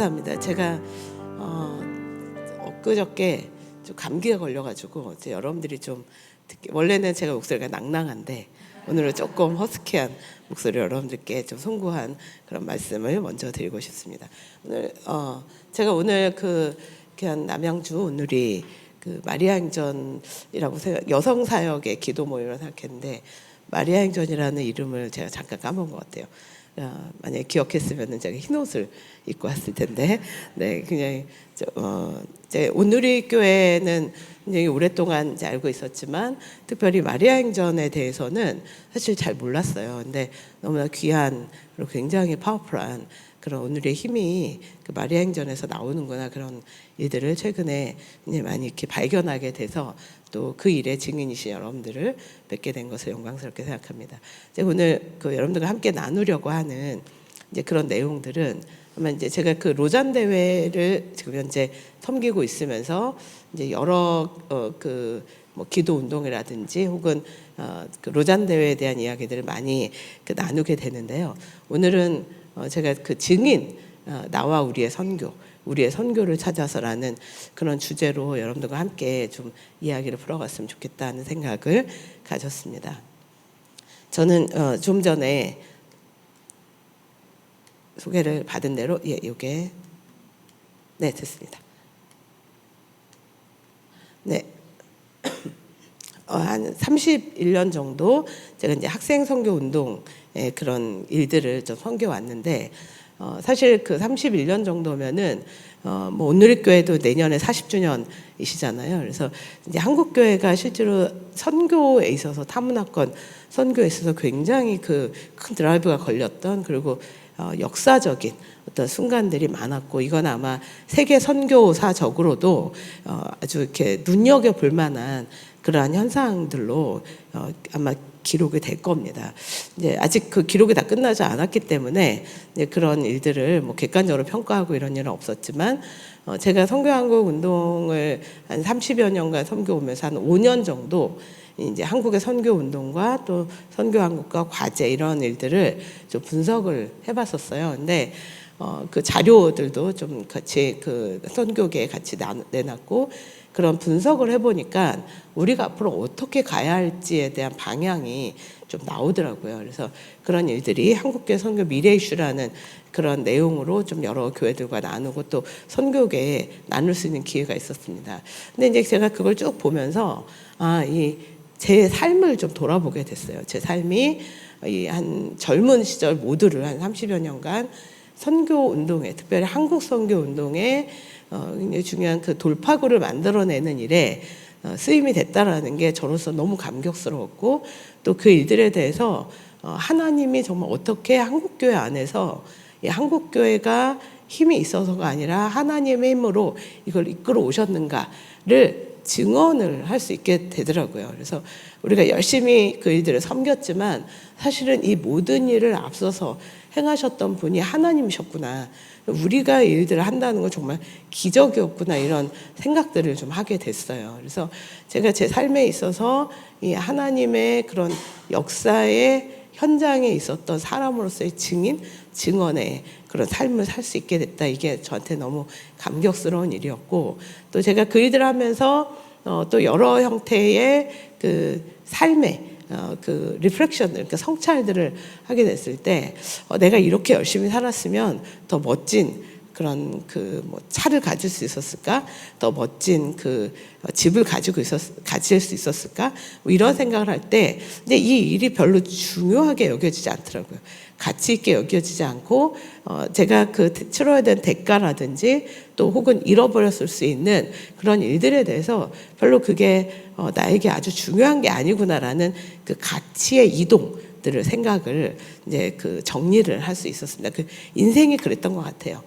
감사합니다. 제가 엊그저께 좀 감기가 걸려가지고 이제 여러분들이 좀 원래는 제가 목소리가 낭낭한데 오늘은 조금 허스키한 목소리 여러분들께 좀 송구한 그런 말씀을 먼저 드리고 싶습니다. 오늘 제가 오늘 그냥 남양주 오늘이 그 마리아 행전이라고 여성 사역의 기도 모임을 생각했는데 마리아 행전이라는 이름을 제가 잠깐 까먹은 것 같아요. 만약에 기억했으면 제가 흰 옷을 입고 왔을 텐데, 네, 그냥 이제 오누리 교회는 굉장히 오랫동안 이제 알고 있었지만 특별히 마리아 행전에 대해서는 사실 잘 몰랐어요. 근데 너무나 귀한 그리고 굉장히 파워풀한 그런 오늘의 힘이 그 마리아 행전에서 나오는구나, 그런 일들을 최근에 이제 많이 이렇게 발견하게 돼서 또 그 일의 증인이신 여러분들을 뵙게 된 것을 영광스럽게 생각합니다. 이제 오늘 그 여러분들과 함께 나누려고 하는 이제 그런 내용들은 아마 이제 제가 그 로잔 대회를 지금 현재 섬기고 있으면서 이제 여러 뭐 기도 운동이라든지 혹은 그 로잔 대회에 대한 이야기들을 많이 나누게 되는데요. 오늘은 제가 그 증인, 나와 우리의 선교를 찾아서라는 그런 주제로 여러분들과 함께 좀 이야기를 풀어갔으면 좋겠다는 생각을 가졌습니다. 저는 좀 전에 소개를 받은 대로 이게 네, 됐습니다. 네. 한 31년 정도 제가 이제 학생 선교 운동의 그런 일들을 좀 섬겨 왔는데, 사실 그 31년 정도면은 뭐 오누리 교회도 내년에 40주년이시잖아요. 그래서 이제 한국 교회가 실제로 선교에 있어서 타문화권 선교에 있어서 굉장히 그 큰 드라이브가 걸렸던, 그리고 역사적인 어떤 순간들이 많았고, 이건 아마 세계 선교사적으로도 아주 이렇게 눈여겨 볼 만한 그러한 현상들로 아마 기록이 될 겁니다. 이제 아직 그 기록이 다 끝나지 않았기 때문에 이제 그런 일들을 뭐 객관적으로 평가하고 이런 일은 없었지만, 제가 선교한국 운동을 한 30여 년간 섬겨오면서 한 5년 정도 이제 한국의 선교 운동과 또 선교한국과 과제 이런 일들을 좀 분석을 해봤었어요. 근데 그 자료들도 좀 같이 그 선교계에 같이 내놨고, 그런 분석을 해보니까 우리가 앞으로 어떻게 가야 할지에 대한 방향이 좀 나오더라고요. 그래서 그런 일들이 한국교회 선교 미래 이슈라는 그런 내용으로 좀 여러 교회들과 나누고 또 선교계에 나눌 수 있는 기회가 있었습니다. 근데 이제 제가 그걸 쭉 보면서 제 삶을 좀 돌아보게 됐어요. 제 삶이 한 젊은 시절 모두를 한 30여 년간 선교 운동에, 특별히 한국 선교 운동에 굉장히 중요한 그 돌파구를 만들어내는 일에 쓰임이 됐다라는 게 저로서 너무 감격스러웠고, 또 그 일들에 대해서 하나님이 정말 어떻게 한국교회 안에서 한국교회가 힘이 있어서가 아니라 하나님의 힘으로 이걸 이끌어 오셨는가를 증언을 할 수 있게 되더라고요. 그래서 우리가 열심히 그 일들을 섬겼지만 사실은 이 모든 일을 앞서서 행하셨던 분이 하나님이셨구나, 우리가 일들을 한다는 건 정말 기적이었구나, 이런 생각들을 좀 하게 됐어요. 그래서 제가 제 삶에 있어서 이 하나님의 그런 역사의 현장에 있었던 사람으로서의 증언의 그런 삶을 살 수 있게 됐다. 이게 저한테 너무 감격스러운 일이었고, 또 제가 그 일들을 하면서 또 여러 형태의 그 삶의 그 리플렉션들, 그러니까 성찰들을 하게 됐을 때 내가 이렇게 열심히 살았으면 더 멋진 그런 그 뭐 차를 가질 수 있었을까? 더 멋진 그 집을 가질 수 있었을까? 뭐 이런 생각을 할 때, 근데 이 일이 별로 중요하게 여겨지지 않더라고요. 가치 있게 여겨지지 않고, 제가 그 치러야 된 대가라든지 또 혹은 잃어버렸을 수 있는 그런 일들에 대해서 별로 그게 나에게 아주 중요한 게 아니구나라는 그 가치의 이동들을 생각을 이제 그 정리를 할 수 있었습니다. 그 인생이 그랬던 것 같아요.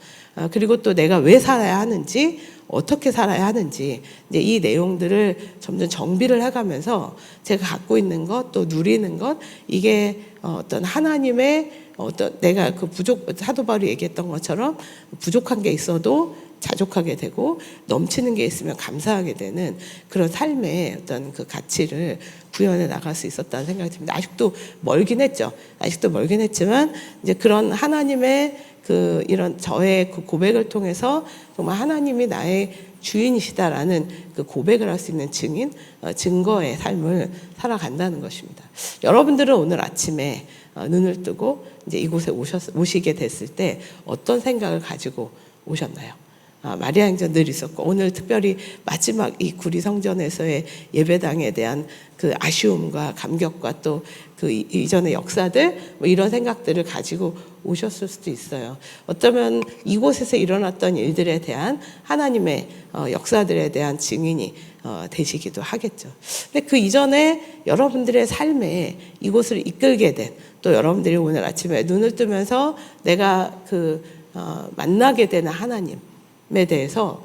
그리고 또 내가 왜 살아야 하는지, 어떻게 살아야 하는지, 이제 이 내용들을 점점 정비를 해가면서 제가 갖고 있는 것, 또 누리는 것, 이게 어떤 하나님의 어떤 내가 그 사도 바울이 얘기했던 것처럼 부족한 게 있어도 자족하게 되고 넘치는 게 있으면 감사하게 되는 그런 삶의 어떤 그 가치를 구현해 나갈 수 있었다는 생각이 듭니다. 아직도 멀긴 했죠. 아직도 멀긴 했지만 이제 그런 하나님의 그 이런 저의 그 고백을 통해서 정말 하나님이 나의 주인이시다라는 그 고백을 할 수 있는 증거의 삶을 살아간다는 것입니다. 여러분들은 오늘 아침에 눈을 뜨고 이제 이곳에 오시게 됐을 때 어떤 생각을 가지고 오셨나요? 마리아 행전 늘 있었고 오늘 특별히 마지막 이 구리 성전에서의 예배당에 대한 그 아쉬움과 감격과 또 그 이전의 역사들 뭐 이런 생각들을 가지고 오셨을 수도 있어요. 어쩌면 이곳에서 일어났던 일들에 대한 하나님의 역사들에 대한 증인이 되시기도 하겠죠. 근데 그 이전에 여러분들의 삶에 이곳을 이끌게 된 또 여러분들이 오늘 아침에 눈을 뜨면서 내가 만나게 되는 하나님에 대해서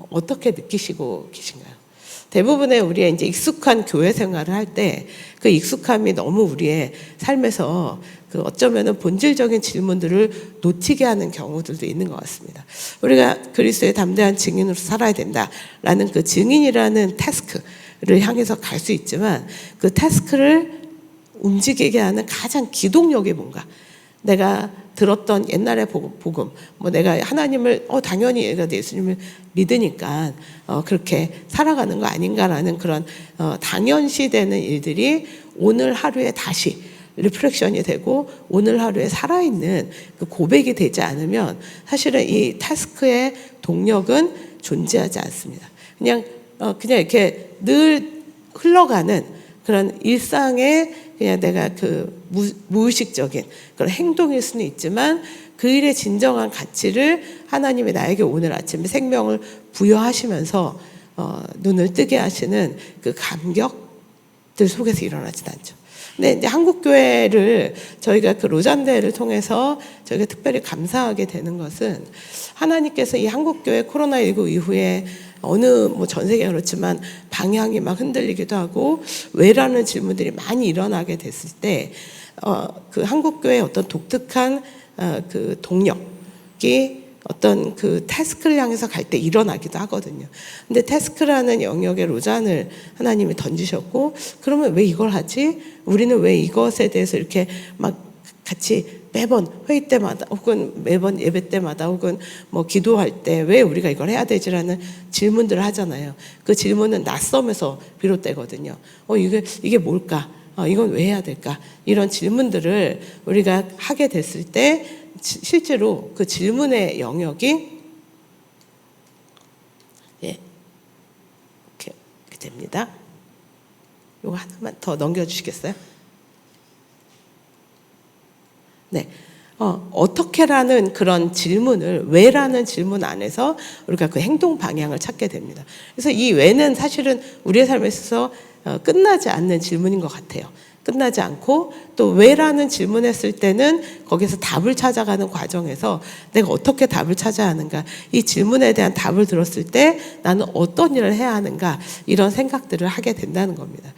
어떻게 느끼시고 계신가요? 대부분의 우리의 이제 익숙한 교회 생활을 할 때 그 익숙함이 너무 우리의 삶에서 그 어쩌면은 본질적인 질문들을 놓치게 하는 경우들도 있는 것 같습니다. 우리가 그리스도의 담대한 증인으로 살아야 된다라는 그 증인이라는 태스크를 향해서 갈 수 있지만 그 태스크를 움직이게 하는 가장 기동력이 뭔가? 내가 들었던 옛날의 복음, 뭐 내가 하나님을 당연히 얘가 예수님을 믿으니까 그렇게 살아가는 거 아닌가라는 그런 당연시되는 일들이 오늘 하루에 다시 리프렉션이 되고 오늘 하루에 살아있는 그 고백이 되지 않으면 사실은 이 타스크의 동력은 존재하지 않습니다. 그냥 이렇게 늘 흘러가는 그런 일상의 그냥 내가 그 무의식적인 그런 행동일 수는 있지만 그 일의 진정한 가치를 하나님이 나에게 오늘 아침에 생명을 부여하시면서 눈을 뜨게 하시는 그 감격들 속에서 일어나진 않죠. 근데 이제 한국교회를 저희가 그 로잔대회를 통해서 저희가 특별히 감사하게 되는 것은 하나님께서 이 한국교회 코로나19 이후에 어느 뭐 전 세계가 그렇지만 방향이 막 흔들리기도 하고 왜라는 질문들이 많이 일어나게 됐을 때 그 한국교회의 어떤 독특한 그 동력이 어떤 그 태스크를 향해서 갈 때 일어나기도 하거든요. 근데 태스크라는 영역의 로잔을 하나님이 던지셨고 그러면 왜 이걸 하지? 우리는 왜 이것에 대해서 이렇게 막 같이 매번 회의 때마다 혹은 매번 예배 때마다 혹은 뭐 기도할 때 왜 우리가 이걸 해야 되지라는 질문들을 하잖아요. 그 질문은 낯섦에서 비롯되거든요. 이게 뭘까? 이건 왜 해야 될까? 이런 질문들을 우리가 하게 됐을 때 실제로 그 질문의 영역이 이렇게 됩니다. 이거 하나만 더 넘겨주시겠어요? 네. 어떻게라는 그런 질문을 왜라는 질문 안에서 우리가 그 행동 방향을 찾게 됩니다. 그래서 이 왜는 사실은 우리의 삶에 있어서 끝나지 않는 질문인 것 같아요. 끝나지 않고 또 왜라는 질문했을 때는 거기서 답을 찾아가는 과정에서 내가 어떻게 답을 찾아야 하는가, 이 질문에 대한 답을 들었을 때 나는 어떤 일을 해야 하는가, 이런 생각들을 하게 된다는 겁니다.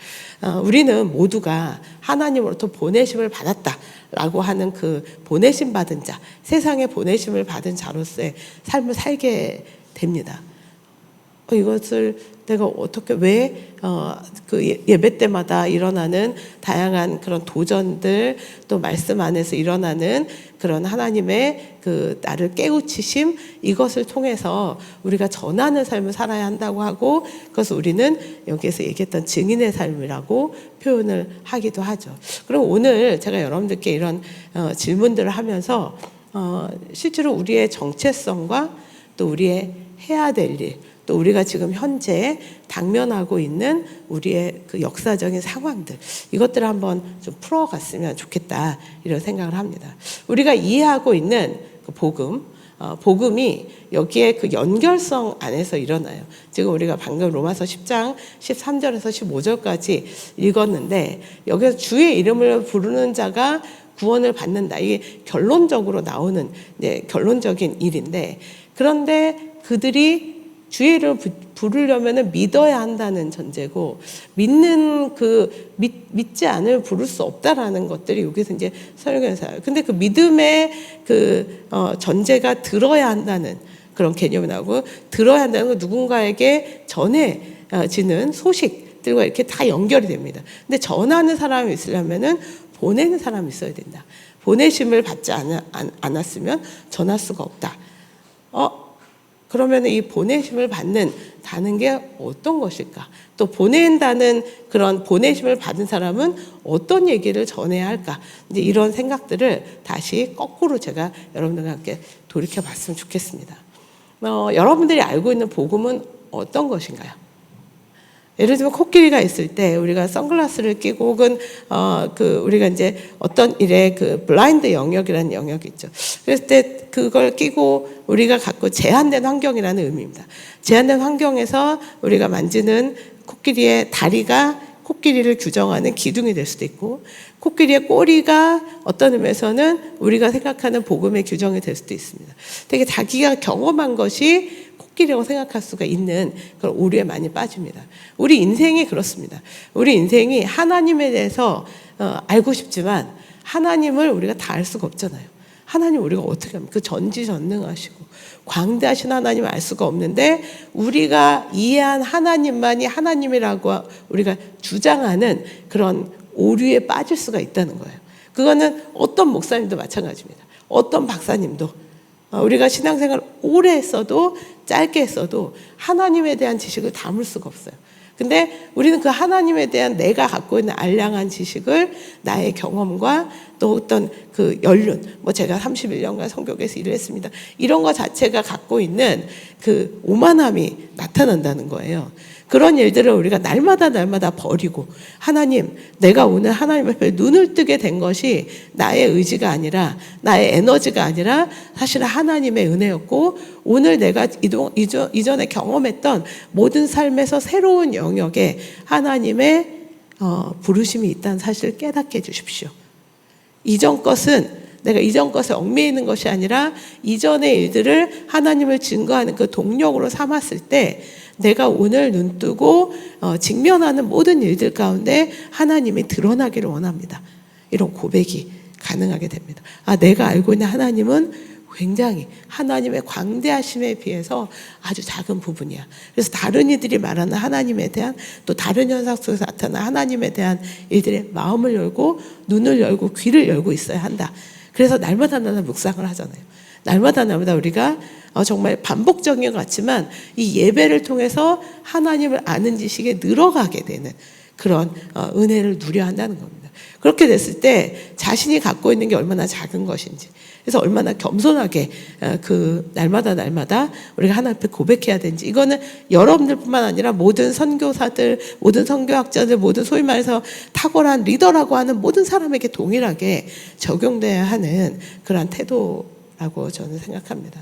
우리는 모두가 하나님으로부터 보내심을 받았다라고 하는 그 보내심 받은 자, 세상에 보내심을 받은 자로서의 삶을 살게 됩니다. 이것을 내가 어떻게 그 예배 때마다 일어나는 다양한 그런 도전들 또 말씀 안에서 일어나는 그런 하나님의 그 나를 깨우치심, 이것을 통해서 우리가 전하는 삶을 살아야 한다고 하고 그것을 우리는 여기에서 얘기했던 증인의 삶이라고 표현을 하기도 하죠. 그럼 오늘 제가 여러분들께 이런 질문들을 하면서 실제로 우리의 정체성과 또 우리의 해야 될 일, 또 우리가 지금 현재 당면하고 있는 우리의 그 역사적인 상황들, 이것들을 한번 좀 풀어갔으면 좋겠다, 이런 생각을 합니다. 우리가 이해하고 있는 그 복음이 여기에 그 연결성 안에서 일어나요. 지금 우리가 방금 로마서 10장 13절에서 15절까지 읽었는데 여기서 주의 이름을 부르는 자가 구원을 받는다. 이게 결론적으로 나오는 결론적인 일인데, 그런데 그들이 주의 이름을 부르려면 믿어야 한다는 전제고, 믿지 않을 부를 수 없다라는 것들이 여기서 이제 설명해서요. 근데 그 믿음의 전제가 들어야 한다는 그런 개념이 나오고, 들어야 한다는 건 누군가에게 전해지는 소식들과 이렇게 다 연결이 됩니다. 근데 전하는 사람이 있으려면은 보내는 사람이 있어야 된다. 보내심을 받지 않았으면 전할 수가 없다. 그러면 이 보내심을 받는다는 게 어떤 것일까? 또 보낸다는 그런 보내심을 받은 사람은 어떤 얘기를 전해야 할까? 이제 이런 생각들을 다시 거꾸로 제가 여러분들과 함께 돌이켜 봤으면 좋겠습니다. 여러분들이 알고 있는 복음은 어떤 것인가요? 예를 들면 코끼리가 있을 때 우리가 선글라스를 끼고 혹은 우리가 이제 어떤 일에 그 블라인드 영역이라는 영역이 있죠. 그랬을 때 그걸 끼고 우리가 갖고 제한된 환경이라는 의미입니다. 제한된 환경에서 우리가 만지는 코끼리의 다리가 코끼리를 규정하는 기둥이 될 수도 있고, 코끼리의 꼬리가 어떤 의미에서는 우리가 생각하는 복음의 규정이 될 수도 있습니다. 되게 자기가 경험한 것이 코끼리라고 생각할 수가 있는 그런 오류에 많이 빠집니다. 우리 인생이 그렇습니다. 우리 인생이 하나님에 대해서 알고 싶지만 하나님을 우리가 다 알 수가 없잖아요. 하나님 우리가 어떻게 합니까? 그 전지전능하시고 광대하신 하나님을 알 수가 없는데, 우리가 이해한 하나님만이 하나님이라고 우리가 주장하는 그런 오류에 빠질 수가 있다는 거예요. 그거는 어떤 목사님도 마찬가지입니다. 어떤 박사님도 우리가 신앙생활 오래 했어도 짧게 했어도 하나님에 대한 지식을 담을 수가 없어요. 근데 우리는 그 하나님에 대한 내가 갖고 있는 알량한 지식을 나의 경험과 또 어떤 그 연륜, 제가 31년간 성교계에서 일을 했습니다. 이런 거 자체가 갖고 있는 그 오만함이 나타난다는 거예요. 그런 일들을 우리가 날마다 버리고, 하나님, 내가 오늘 하나님 앞에 눈을 뜨게 된 것이 나의 의지가 아니라, 나의 에너지가 아니라 사실 하나님의 은혜였고, 오늘 내가 이전에 경험했던 모든 삶에서 새로운 영역에 하나님의 부르심이 있다는 사실을 깨닫게 해주십시오. 이전 것은 내가 이전 것에 얽매이는 것이 아니라 이전의 일들을 하나님을 증거하는 그 동력으로 삼았을 때 내가 오늘 눈뜨고 직면하는 모든 일들 가운데 하나님이 드러나기를 원합니다. 이런 고백이 가능하게 됩니다. 내가 알고 있는 하나님은 굉장히 하나님의 광대하심에 비해서 아주 작은 부분이야. 그래서 다른 이들이 말하는 하나님에 대한, 또 다른 현상 속에서 나타나는 하나님에 대한 일들의 마음을 열고 눈을 열고 귀를 열고 있어야 한다. 그래서 날마다 묵상을 하잖아요. 날마다 우리가 정말 반복적인 것 같지만 이 예배를 통해서 하나님을 아는 지식에 늘어가게 되는 그런 은혜를 누려야 한다는 겁니다. 그렇게 됐을 때 자신이 갖고 있는 게 얼마나 작은 것인지, 그래서 얼마나 겸손하게 그 날마다 우리가 하나님 앞에 고백해야 되는지, 이거는 여러분들뿐만 아니라 모든 선교사들, 모든 선교학자들, 모든 소위 말해서 탁월한 리더라고 하는 모든 사람에게 동일하게 적용돼야 하는 그런 태도라고 저는 생각합니다.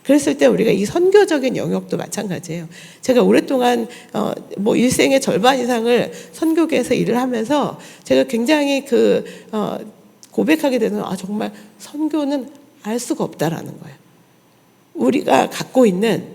그랬을 때 우리가 이 선교적인 영역도 마찬가지예요. 제가 오랫동안 일생의 절반 이상을 선교계에서 일을 하면서 제가 굉장히 고백하게 되는, 정말 선교는 알 수가 없다라는 거예요. 우리가 갖고 있는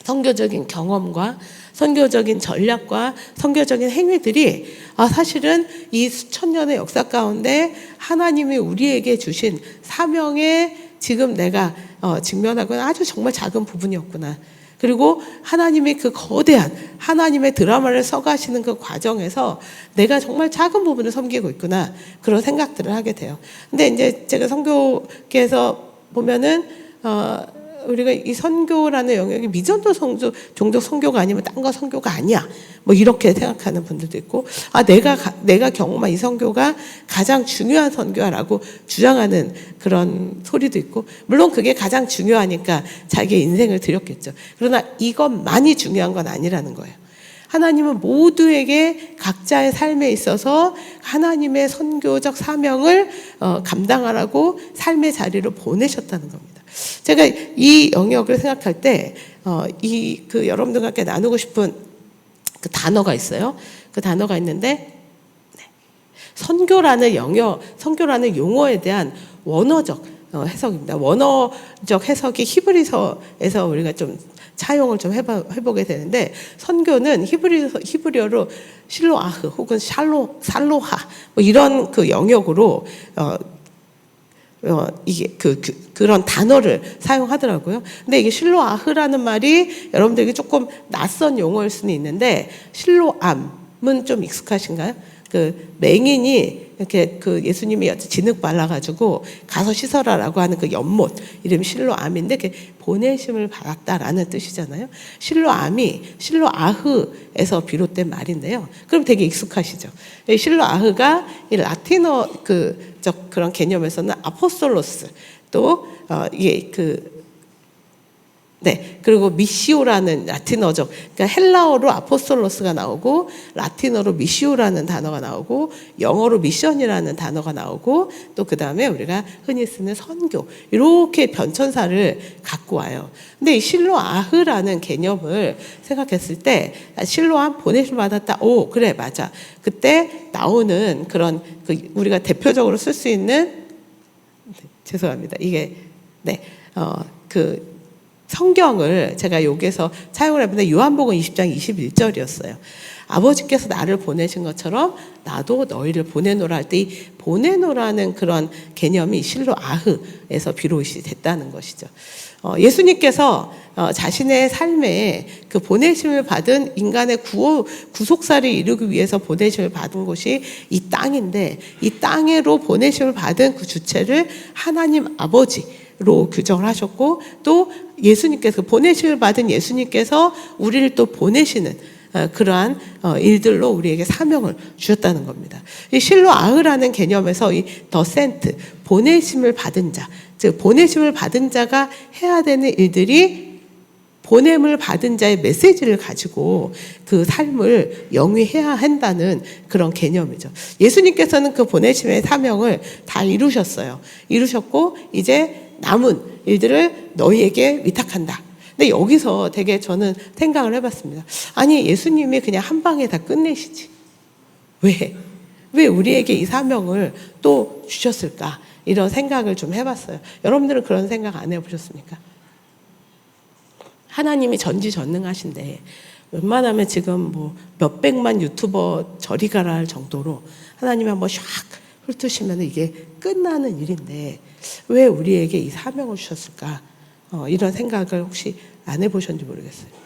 선교적인 경험과 선교적인 전략과 선교적인 행위들이 사실은 이 수천 년의 역사 가운데 하나님이 우리에게 주신 사명에 지금 내가 직면하고 있는 아주 정말 작은 부분이었구나. 그리고 하나님이 그 거대한 하나님의 드라마를 써가시는 그 과정에서 내가 정말 작은 부분을 섬기고 있구나, 그런 생각들을 하게 돼요. 근데 이제 제가 선교계에서 보면은 우리가 이 선교라는 영역이 미전도 종족 선교가 아니면 딴 거 선교가 아니야, 이렇게 생각하는 분들도 있고, 내가 경험한 이 선교가 가장 중요한 선교라고 주장하는 그런 소리도 있고, 물론 그게 가장 중요하니까 자기의 인생을 드렸겠죠. 그러나 이것만이 중요한 건 아니라는 거예요. 하나님은 모두에게 각자의 삶에 있어서 하나님의 선교적 사명을 감당하라고 삶의 자리로 보내셨다는 겁니다. 제가 이 영역을 생각할 때 여러분들과 함께 나누고 싶은 그 단어가 있어요. 그 단어가 있는데, 선교라는 용어에 대한 원어적 해석입니다. 원어적 해석이 히브리서에서 우리가 좀 차용을 좀 해보게 되는데, 선교는 히브리어로 실로아흐 혹은 살로하 이런 그 영역으로 이게 그런 단어를 사용하더라고요. 근데 이게 실로아흐라는 말이 여러분들에게 조금 낯선 용어일 수는 있는데 실로암은 좀 익숙하신가요? 그 맹인이 이렇게 그 예수님이 진흙 발라가지고 가서 씻어라라고 하는 그 연못 이름이 실로암인데 그 보내심을 받았다라는 뜻이잖아요. 실로암이 실로아흐에서 비롯된 말인데요. 그럼 되게 익숙하시죠. 실로아흐가 이 라틴어 그런 개념에서는 아포스톨로스 또 이게 그리고 미시오라는 라틴어죠. 그러니까 헬라어로 아포스톨로스가 나오고 라틴어로 미시오라는 단어가 나오고 영어로 미션이라는 단어가 나오고 또 그다음에 우리가 흔히 쓰는 선교 이렇게 변천사를 갖고 와요. 근데 이 실로아흐라는 개념을 생각했을 때 실로암 보내심 받았다. 오, 그래 맞아. 그때 나오는 그런 우리가 대표적으로 쓸 수 있는 죄송합니다. 이게 성경을 제가 여기에서 차용을 해봤는데 요한복음 20장 21절이었어요. 아버지께서 나를 보내신 것처럼 나도 너희를 보내노라 할 때 이 보내노라는 그런 개념이 실로아흐에서 비롯이 됐다는 것이죠. 예수님께서 자신의 삶에 그 보내심을 받은 인간의 구속사를 이루기 위해서 보내심을 받은 곳이 이 땅인데 이 땅으로 보내심을 받은 그 주체를 하나님 아버지로 규정을 하셨고 또 예수님께서 보내심을 받은 예수님께서 우리를 또 보내시는 그러한 일들로 우리에게 사명을 주셨다는 겁니다. 이 실로아흐라는 개념에서 이 더 센트 보내심을 받은 자, 즉 보내심을 받은 자가 해야 되는 일들이 보냄을 받은 자의 메시지를 가지고 그 삶을 영위해야 한다는 그런 개념이죠. 예수님께서는 그 보내심의 사명을 다 이루셨어요. 이루셨고 이제 남은 일들을 너희에게 위탁한다. 근데 여기서 되게 저는 생각을 해봤습니다. 아니 예수님이 그냥 한 방에 다 끝내시지. 왜 우리에게 이 사명을 또 주셨을까? 이런 생각을 좀 해봤어요. 여러분들은 그런 생각 안 해보셨습니까? 하나님이 전지전능하신데 웬만하면 지금 뭐 몇백만 유튜버 저리 가라 할 정도로 하나님이 한번 샥 훑으시면 이게 끝나는 일인데 왜 우리에게 이 사명을 주셨을까? 이런 생각을 혹시 안 해보셨는지 모르겠어요.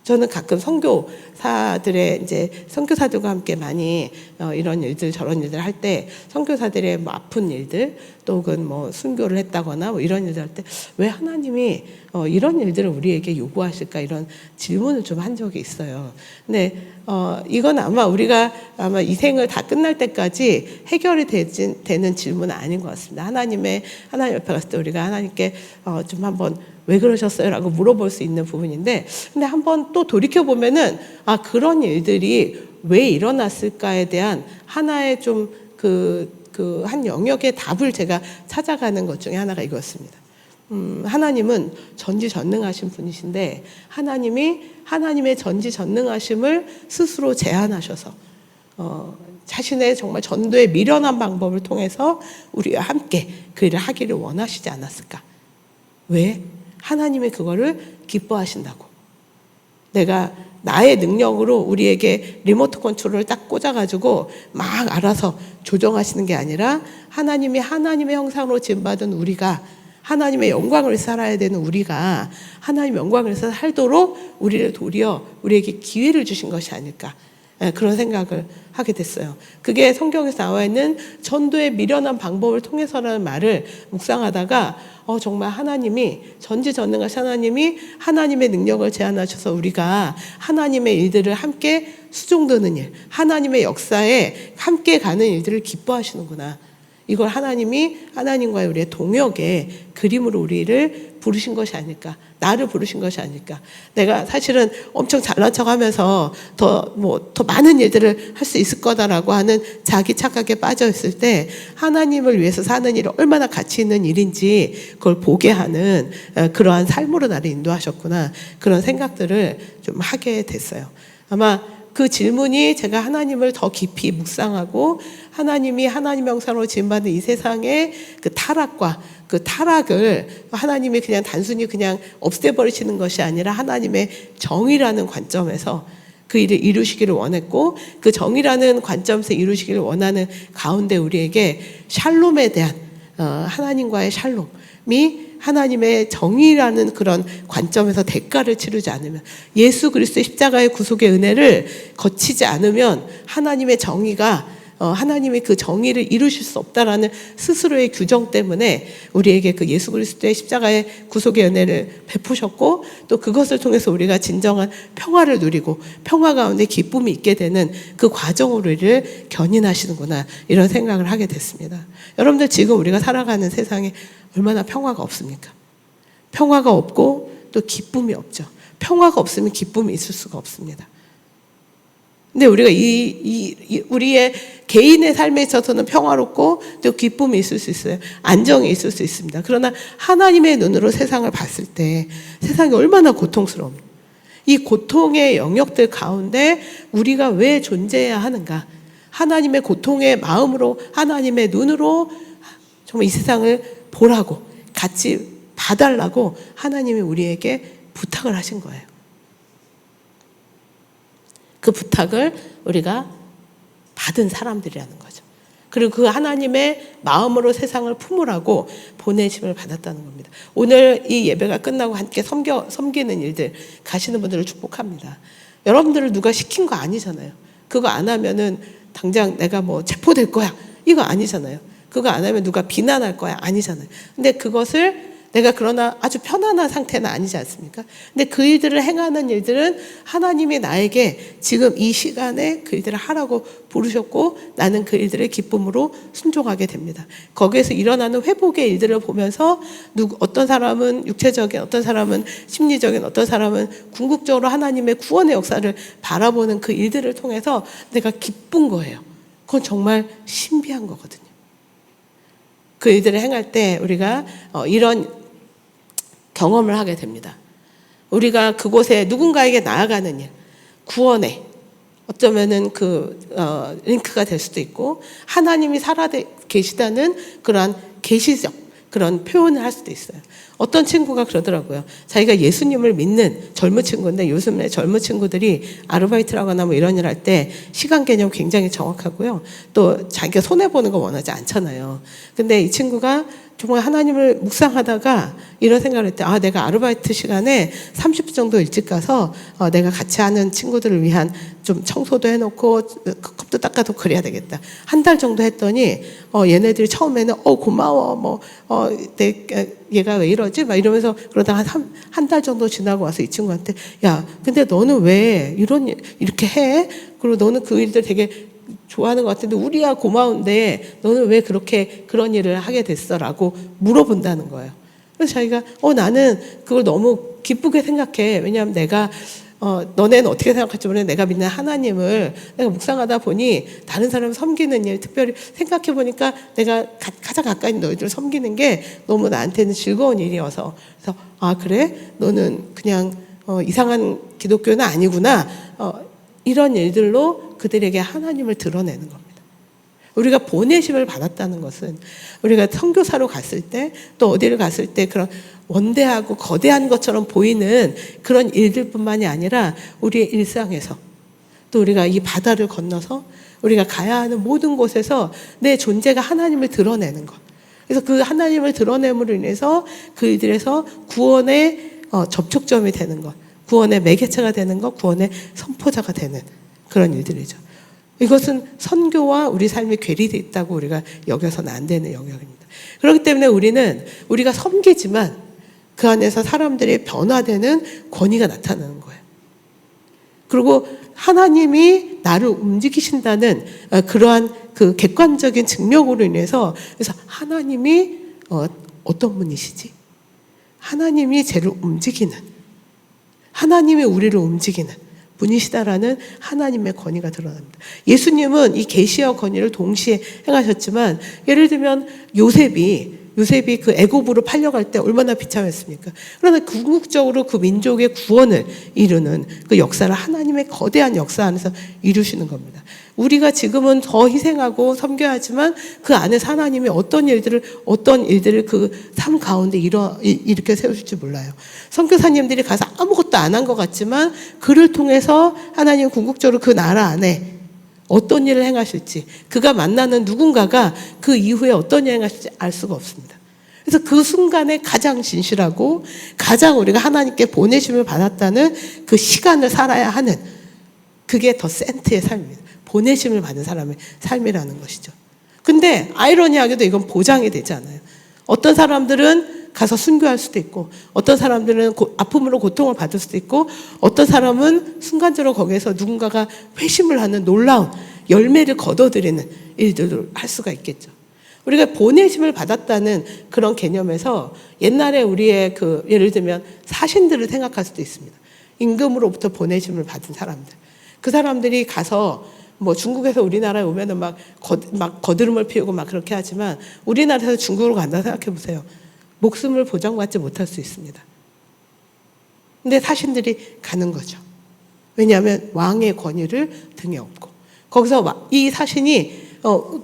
저는 가끔 선교사들의 이제 선교사들과 함께 많이 이런 일들 저런 일들 할 때 선교사들의 뭐 아픈 일들 또 혹은 뭐 순교를 했다거나 뭐 이런 일들 할 때 왜 하나님이 이런 일들을 우리에게 요구하실까 이런 질문을 좀 한 적이 있어요. 근데 이건 우리가 아마 이 생을 다 끝날 때까지 해결이 되는 질문은 아닌 것 같습니다. 하나님 옆에 갔을 때 우리가 하나님께 좀 한번 왜 그러셨어요? 라고 물어볼 수 있는 부분인데 근데 한번 또 돌이켜보면은 그런 일들이 왜 일어났을까에 대한 하나의 좀 한 영역의 답을 제가 찾아가는 것 중에 하나가 이거였습니다. 하나님은 전지전능하신 분이신데 하나님이 하나님의 전지전능하심을 스스로 제안하셔서 자신의 정말 전도의 미련한 방법을 통해서 우리와 함께 그 일을 하기를 원하시지 않았을까? 왜? 하나님이 그거를 기뻐하신다고. 내가 나의 능력으로 우리에게 리모트 컨트롤을 딱 꽂아가지고 막 알아서 조정하시는 게 아니라 하나님이 하나님의 형상으로 지음받은 우리가 하나님의 영광을 살아야 되는 우리가 하나님의 영광을 살도록 우리를 도리어 우리에게 기회를 주신 것이 아닐까 그런 생각을 하게 됐어요. 그게 성경에서 나와 있는 전도의 미련한 방법을 통해서라는 말을 묵상하다가 정말 하나님이 전지전능하신 하나님이 하나님의 능력을 제안하셔서 우리가 하나님의 일들을 함께 수종드는 일, 하나님의 역사에 함께 가는 일들을 기뻐하시는구나. 이걸 하나님이 하나님과의 우리의 동역의 그림으로 우리를 부르신 것이 아닐까. 나를 부르신 것이 아닐까. 내가 사실은 엄청 잘난 척하면서 더 많은 일들을 할 수 있을 거다라고 하는 자기 착각에 빠져 있을 때 하나님을 위해서 사는 일이 얼마나 가치 있는 일인지 그걸 보게 하는 그러한 삶으로 나를 인도하셨구나. 그런 생각들을 좀 하게 됐어요. 아마 그 질문이 제가 하나님을 더 깊이 묵상하고 하나님이 하나님 형상으로 지음받은 이 세상의 그 타락과 그 타락을 하나님이 그냥 단순히 그냥 없애버리시는 것이 아니라 하나님의 정의라는 관점에서 그 일을 이루시기를 원했고 그 정의라는 관점에서 이루시기를 원하는 가운데 우리에게 샬롬에 대한 하나님과의 샬롬이 하나님의 정의라는 그런 관점에서 대가를 치르지 않으면, 예수 그리스도의 십자가의 구속의 은혜를 거치지 않으면 하나님의 정의가 하나님이 그 정의를 이루실 수 없다라는 스스로의 규정 때문에 우리에게 그 예수 그리스도의 십자가의 구속의 은혜를 베푸셨고, 또 그것을 통해서 우리가 진정한 평화를 누리고 평화 가운데 기쁨이 있게 되는 그 과정으로 우리를 견인하시는구나, 이런 생각을 하게 됐습니다. 여러분들, 지금 우리가 살아가는 세상에 얼마나 평화가 없습니까? 평화가 없고 또 기쁨이 없죠. 평화가 없으면 기쁨이 있을 수가 없습니다. 근데 우리가 우리의 개인의 삶에 있어서는 평화롭고 또 기쁨이 있을 수 있어요. 안정이 있을 수 있습니다. 그러나 하나님의 눈으로 세상을 봤을 때 세상이 얼마나 고통스러웁니까? 이 고통의 영역들 가운데 우리가 왜 존재해야 하는가? 하나님의 고통의 마음으로, 하나님의 눈으로 정말 이 세상을 보라고, 같이 봐달라고 하나님이 우리에게 부탁을 하신 거예요. 그 부탁을 우리가 받은 사람들이라는 거죠. 그리고 그 하나님의 마음으로 세상을 품으라고 보내심을 받았다는 겁니다. 오늘 이 예배가 끝나고 함께 섬기는 일들 가시는 분들을 축복합니다. 여러분들을 누가 시킨 거 아니잖아요. 그거 안 하면은 당장 내가 뭐 체포될 거야, 이거 아니잖아요. 그거 안 하면 누가 비난할 거야, 아니잖아요. 근데 그것을 내가 그러나 아주 편안한 상태는 아니지 않습니까? 근데 그 일들을 행하는 일들은 하나님이 나에게 지금 이 시간에 그 일들을 하라고 부르셨고, 나는 그 일들을 기쁨으로 순종하게 됩니다. 거기에서 일어나는 회복의 일들을 보면서 어떤 사람은 육체적인, 어떤 사람은 심리적인, 어떤 사람은 궁극적으로 하나님의 구원의 역사를 바라보는 그 일들을 통해서 내가 기쁜 거예요. 그건 정말 신비한 거거든요. 그 일들을 행할 때 우리가 이런 경험을 하게 됩니다. 우리가 그곳에 누군가에게 나아가는 일, 구원에 어쩌면은 링크가 될 수도 있고, 하나님이 살아계시다는 그러한 계시적 그런 표현을 할 수도 있어요. 어떤 친구가 그러더라고요. 자기가 예수님을 믿는 젊은 친구인데, 요즘에 젊은 친구들이 아르바이트를 하거나 뭐 이런 일 할 때 시간 개념 굉장히 정확하고요. 또 자기가 손해보는 거 원하지 않잖아요. 근데 이 친구가 정말 하나님을 묵상하다가 이런 생각을 했대. 내가 아르바이트 시간에 30분 정도 일찍 가서 내가 같이 하는 친구들을 위한 좀 청소도 해놓고 컵도 닦아도 그래야 되겠다. 한 달 정도 했더니 얘네들이 처음에는 고마워, 얘가 왜 이러지? 막 이러면서 그러다가 한 달 정도 지나고 와서 이 친구한테, 야, 근데 너는 왜 이렇게 해? 그리고 너는 그 일들 되게 좋아하는 것 같은데 우리야 고마운데 너는 왜 그런 일을 하게 됐어? 라고 물어본다는 거예요. 그래서 자기가 나는 그걸 너무 기쁘게 생각해. 왜냐하면 내가 너네는 어떻게 생각할지 모르겠는데 내가 믿는 하나님을 내가 묵상하다 보니 다른 사람 섬기는 일, 특별히 생각해 보니까 내가 가장 가까이 너희들을 섬기는 게 너무 나한테는 즐거운 일이어서, 그래서 그래? 너는 그냥 이상한 기독교는 아니구나. 이런 일들로 그들에게 하나님을 드러내는 겁니다. 우리가 보내심을 받았다는 것은 우리가 선교사로 갔을 때, 또 어디를 갔을 때 그런 원대하고 거대한 것처럼 보이는 그런 일들뿐만이 아니라 우리의 일상에서, 또 우리가 이 바다를 건너서 우리가 가야 하는 모든 곳에서 내 존재가 하나님을 드러내는 것. 그래서 그 하나님을 드러냄으로 인해서 그 일들에서 구원의 접촉점이 되는 것, 구원의 매개체가 되는 것, 구원의 선포자가 되는 그런 일들이죠. 이것은 선교와 우리 삶이 괴리되어 있다고 우리가 여겨서는 안 되는 영역입니다. 그렇기 때문에 우리가 섬기지만 그 안에서 사람들이 변화되는 권위가 나타나는 거예요. 그리고 하나님이 나를 움직이신다는 그러한 그 객관적인 증명으로 인해서, 그래서 하나님이 어떤 분이시지? 하나님이 쟤를 움직이는, 하나님이 우리를 움직이는 분이시다라는 하나님의 권위가 드러납니다. 예수님은 이 계시와 권위를 동시에 행하셨지만, 예를 들면 요셉이 그 애굽으로 팔려갈 때 얼마나 비참했습니까? 그러나 궁극적으로 그 민족의 구원을 이루는 그 역사를 하나님의 거대한 역사 안에서 이루시는 겁니다. 우리가 지금은 더 희생하고 섬겨야지만 그 안에서 하나님이 어떤 일들을 그 삶 가운데 이렇게 세우실지 몰라요. 선교사님들이 가서 아무것도 안 한 것 같지만 그를 통해서 하나님 궁극적으로 그 나라 안에 어떤 일을 행하실지, 그가 만나는 누군가가 그 이후에 어떤 일을 행하실지 알 수가 없습니다. 그래서 그 순간에 가장 진실하고 가장 우리가 하나님께 보내심을 받았다는 그 시간을 살아야 하는, 그게 더 센트의 삶입니다. 보내심을 받은 사람의 삶이라는 것이죠. 근데 아이러니하게도 이건 보장이 되지 않아요. 어떤 사람들은 가서 순교할 수도 있고, 어떤 사람들은 아픔으로 고통을 받을 수도 있고, 어떤 사람은 순간적으로 거기에서 누군가가 회심을 하는 놀라운 열매를 거둬들이는 일들을 할 수가 있겠죠. 우리가 보내심을 받았다는 그런 개념에서 옛날에 우리의 예를 들면 사신들을 생각할 수도 있습니다. 임금으로부터 보내심을 받은 사람들. 그 사람들이 가서 중국에서 우리나라에 오면은 막 거드름을 피우고 막 그렇게 하지만, 우리나라에서 중국으로 간다 생각해 보세요. 목숨을 보장받지 못할 수 있습니다. 근데 사신들이 가는 거죠. 왜냐하면 왕의 권위를 등에 업고, 거기서 이 사신이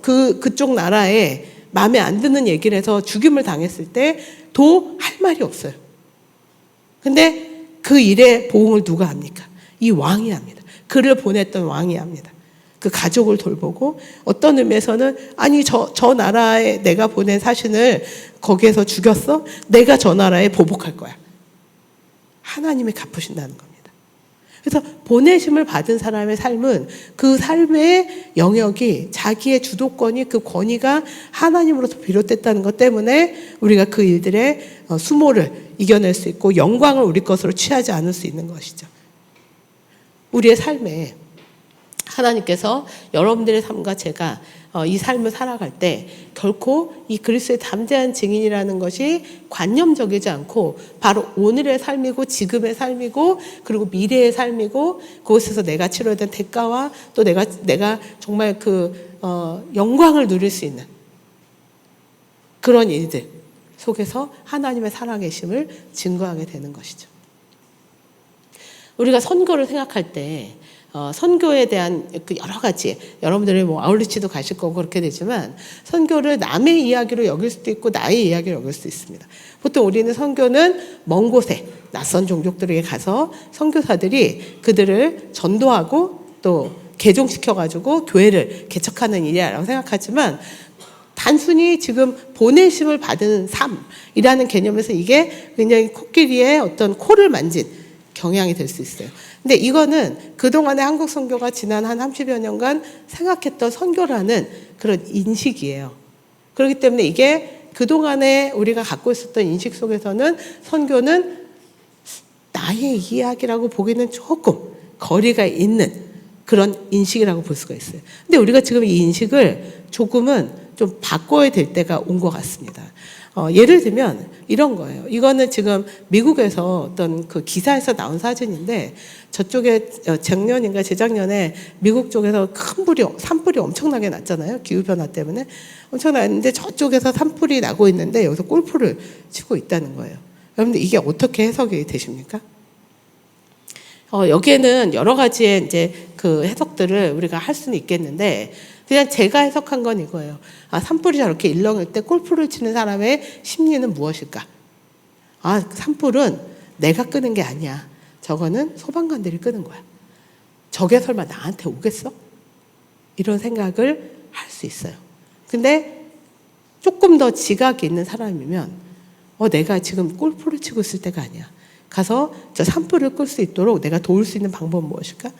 그쪽 나라에 마음에 안 드는 얘기를 해서 죽임을 당했을 때도 할 말이 없어요. 근데 그 일의 보응을 누가 합니까? 이 왕이 합니다. 그를 보냈던 왕이 합니다. 그 가족을 돌보고, 어떤 의미에서는 아니 저 나라에 내가 보낸 사신을 거기에서 죽였어? 내가 저 나라에 보복할 거야. 하나님이 갚으신다는 겁니다. 그래서 보내심을 받은 사람의 삶은 그 삶의 영역이, 자기의 주도권이, 그 권위가 하나님으로서 비롯됐다는 것 때문에 우리가 그 일들의 수모를 이겨낼 수 있고 영광을 우리 것으로 취하지 않을 수 있는 것이죠. 우리의 삶에 하나님께서 여러분들의 삶과 제가 이 삶을 살아갈 때 결코 이 그리스도의 담대한 증인이라는 것이 관념적이지 않고 바로 오늘의 삶이고 지금의 삶이고 그리고 미래의 삶이고, 그곳에서 내가 치러야 될 대가와 또 내가 정말 영광을 누릴 수 있는 그런 일들 속에서 하나님의 살아계심을 증거하게 되는 것이죠. 우리가 선교를 생각할 때 선교에 대한 여러 가지, 여러분들이 아울리치도 가실 거고 그렇게 되지만, 선교를 남의 이야기로 여길 수도 있고 나의 이야기로 여길 수도 있습니다. 보통 우리는 선교는 먼 곳에 낯선 종족들에게 가서 선교사들이 그들을 전도하고 또 개종시켜가지고 교회를 개척하는 일이라고 생각하지만, 단순히 지금 보내심을 받은 삶이라는 개념에서 이게 굉장히 코끼리의 어떤 코를 만진 경향이 될 수 있어요. 근데 이거는 그동안의 한국 선교가 지난 한 30여 년간 생각했던 선교라는 그런 인식이에요. 그렇기 때문에 이게 그동안에 우리가 갖고 있었던 인식 속에서는 선교는 나의 이야기라고 보기는 조금 거리가 있는 그런 인식이라고 볼 수가 있어요. 근데 우리가 지금 이 인식을 조금은 좀 바꿔야 될 때가 온 것 같습니다. 예를 들면 이런 거예요. 이거는 지금 미국에서 어떤 기사에서 나온 사진인데, 저쪽에 작년인가 재작년에 미국 쪽에서 산불이 엄청나게 났잖아요. 기후변화 때문에 엄청나는데 저쪽에서 산불이 나고 있는데 여기서 골프를 치고 있다는 거예요. 여러분들 이게 어떻게 해석이 되십니까? 여기에는 여러 가지의 이제 해석들을 우리가 할 수는 있겠는데, 그냥 제가 해석한 건 이거예요. 산불이 저렇게 일렁일 때 골프를 치는 사람의 심리는 무엇일까? 산불은 내가 끄는 게 아니야. 저거는 소방관들이 끄는 거야. 저게 설마 나한테 오겠어? 이런 생각을 할 수 있어요. 근데 조금 더 지각이 있는 사람이면 내가 지금 골프를 치고 있을 때가 아니야. 가서 저 산불을 끌 수 있도록 내가 도울 수 있는 방법은 무엇일까?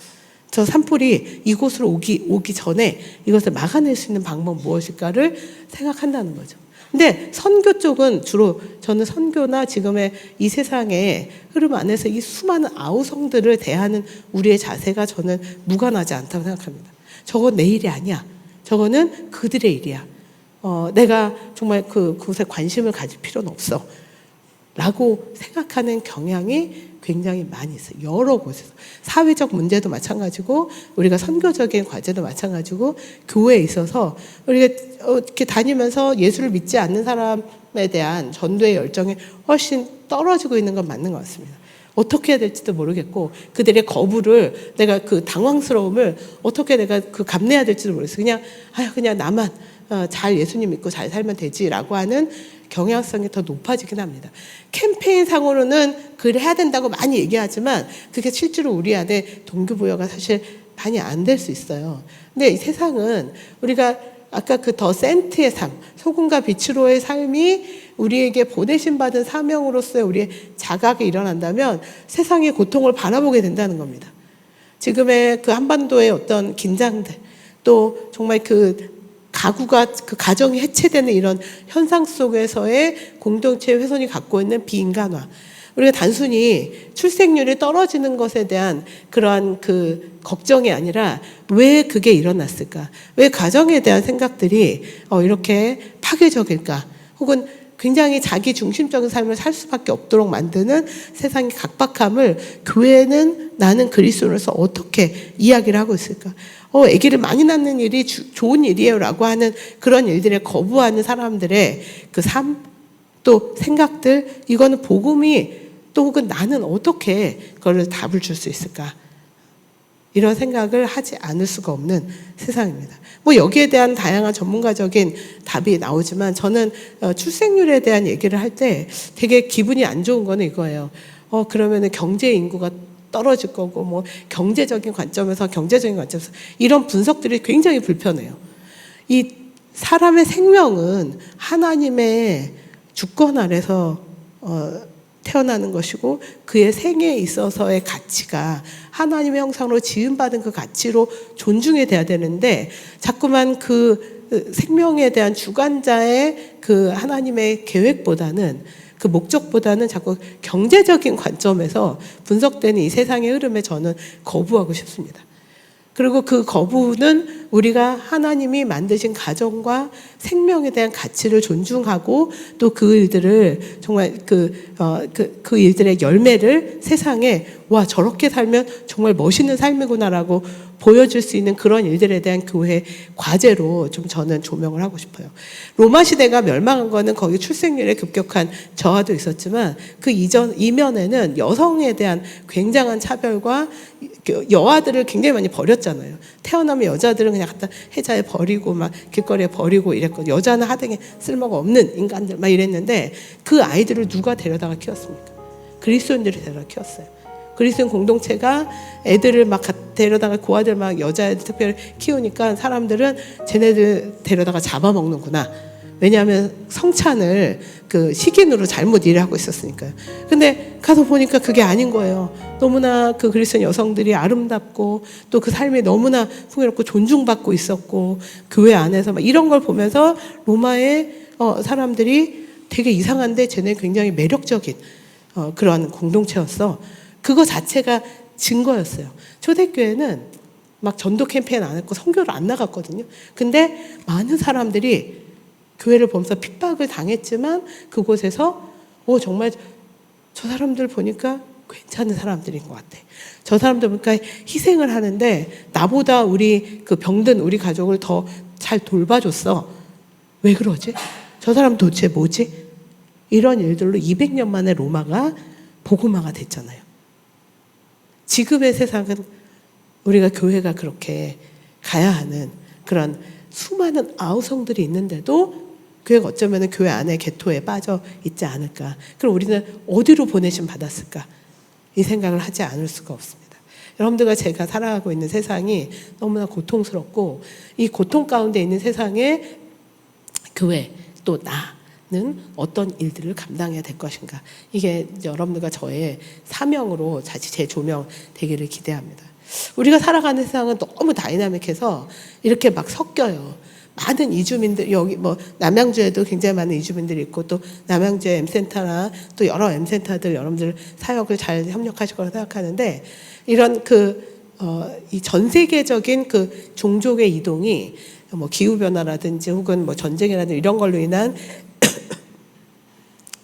저 산불이 이곳으로 오기 전에 이것을 막아낼 수 있는 방법은 무엇일까를 생각한다는 거죠. 근데 선교 쪽은 주로 저는 선교나 지금의 이 세상의 흐름 안에서 이 수많은 아우성들을 대하는 우리의 자세가 저는 무관하지 않다고 생각합니다. 저건 내 일이 아니야. 저거는 그들의 일이야. 내가 정말 그곳에 관심을 가질 필요는 없어. 라고 생각하는 경향이 굉장히 많이 있어요. 여러 곳에서. 사회적 문제도 마찬가지고, 우리가 선교적인 과제도 마찬가지고, 교회에 있어서 우리가 이렇게 다니면서 예수를 믿지 않는 사람에 대한 전도의 열정이 훨씬 떨어지고 있는 건 맞는 것 같습니다. 어떻게 해야 될지도 모르겠고, 그들의 거부를, 내가 당황스러움을 어떻게 내가 감내해야 될지도 모르겠어요. 그냥 나만 잘 예수님 믿고 잘 살면 되지라고 하는 경향성이 더 높아지긴 합니다. 캠페인 상으로는 그래야 된다고 많이 얘기하지만, 그게 실제로 우리 안에 동기부여가 사실 많이 안 될 수 있어요. 근데 이 세상은 우리가 아까 그 더 센트의 삶, 소금과 빛으로의 삶이 우리에게 보내신 받은 사명으로서의 우리의 자각이 일어난다면 세상의 고통을 바라보게 된다는 겁니다. 지금의 그 한반도의 어떤 긴장들, 또 정말 그 가정이 해체되는 이런 현상 속에서의 공동체 훼손이 갖고 있는 비인간화. 우리가 단순히 출생률이 떨어지는 것에 대한 그러한 그 걱정이 아니라 왜 그게 일어났을까? 왜 가정에 대한 생각들이 이렇게 파괴적일까? 혹은 굉장히 자기 중심적인 삶을 살 수밖에 없도록 만드는 세상의 각박함을 교회는 나는 그리스도로서 어떻게 이야기를 하고 있을까? 아기를 많이 낳는 일이 좋은 일이에요 라고 하는 그런 일들에 거부하는 사람들의 그 삶, 또 생각들, 이거는 복음이 또 혹은 나는 어떻게 그걸 답을 줄 수 있을까? 이런 생각을 하지 않을 수가 없는 세상입니다. 뭐 여기에 대한 다양한 전문가적인 답이 나오지만 저는 출생률에 대한 얘기를 할 때 되게 기분이 안 좋은 거는 이거예요. 그러면은 경제 인구가 떨어질 거고 뭐 경제적인 관점에서 이런 분석들이 굉장히 불편해요. 이 사람의 생명은 하나님의 주권 아래서 태어나는 것이고 그의 생애에 있어서의 가치가 하나님의 형상으로 지음받은 그 가치로 존중이 돼야 되는데 자꾸만 그 생명에 대한 주관자의 그 하나님의 계획보다는 그 목적보다는 자꾸 경제적인 관점에서 분석되는 이 세상의 흐름에 저는 거부하고 싶습니다. 그리고 그 거부는 우리가 하나님이 만드신 가정과 생명에 대한 가치를 존중하고 또 그 일들을 정말 그 일들의 열매를 세상에 와 저렇게 살면 정말 멋있는 삶이구나라고 보여줄 수 있는 그런 일들에 대한 교회 과제로 좀 저는 조명을 하고 싶어요. 로마 시대가 멸망한 거는 거기 출생률에 급격한 저하도 있었지만 그 이면에는 여성에 대한 굉장한 차별과 여아들을 굉장히 많이 버렸잖아요. 태어나면 여자들은 그냥 갖다 해자에 버리고 막 길거리에 버리고 이랬거든요. 여자는 하등에 쓸모가 없는 인간들 막 이랬는데 그 아이들을 누가 데려다가 키웠습니까? 그리스도인들이 데려다 키웠어요. 그리스도인 공동체가 애들을 막 데려다가 고아들 막 여자애들 특별히 키우니까 사람들은 쟤네들 데려다가 잡아먹는구나. 왜냐하면 성찬을 그 식인으로 잘못 일하고 있었으니까요. 근데 가서 보니까 그게 아닌 거예요. 너무나 그 그리스도인 여성들이 아름답고 또 그 삶이 너무나 풍요롭고 존중받고 있었고 교회 안에서 막 이런 걸 보면서 로마의 사람들이 되게 이상한데 쟤네 굉장히 매력적인 그런 공동체였어. 그거 자체가 증거였어요. 초대교회는 막 전도 캠페인 안 했고 선교를 안 나갔거든요. 근데 많은 사람들이 교회를 보면서 핍박을 당했지만 그곳에서 정말 저 사람들 보니까 괜찮은 사람들인 것 같아. 저 사람들 보니까 희생을 하는데 나보다 우리 그 병든 우리 가족을 더 잘 돌봐줬어. 왜 그러지? 저 사람 도대체 뭐지? 이런 일들로 200년 만에 로마가 복음화가 됐잖아요. 지금의 세상은 우리가 교회가 그렇게 가야 하는 그런 수많은 아우성들이 있는데도 교회가 어쩌면 교회 안에 개토에 빠져 있지 않을까. 그럼 우리는 어디로 보내심 받았을까? 이 생각을 하지 않을 수가 없습니다. 여러분들과 제가 살아가고 있는 세상이 너무나 고통스럽고 이 고통 가운데 있는 세상에 교회 또 나는 어떤 일들을 감당해야 될 것인가. 이게 여러분들과 저의 사명으로 재조명 되기를 기대합니다. 우리가 살아가는 세상은 너무 다이나믹해서 이렇게 막 섞여요. 많은 이주민들, 여기 뭐 남양주에도 굉장히 많은 이주민들이 있고 또 남양주의 M센터나 또 여러 M센터들 여러분들 사역을 잘 협력하실 거라고 생각하는데 이런 이 전 세계적인 그 종족의 이동이 뭐 기후변화라든지 혹은 뭐 전쟁이라든지 이런 걸로 인한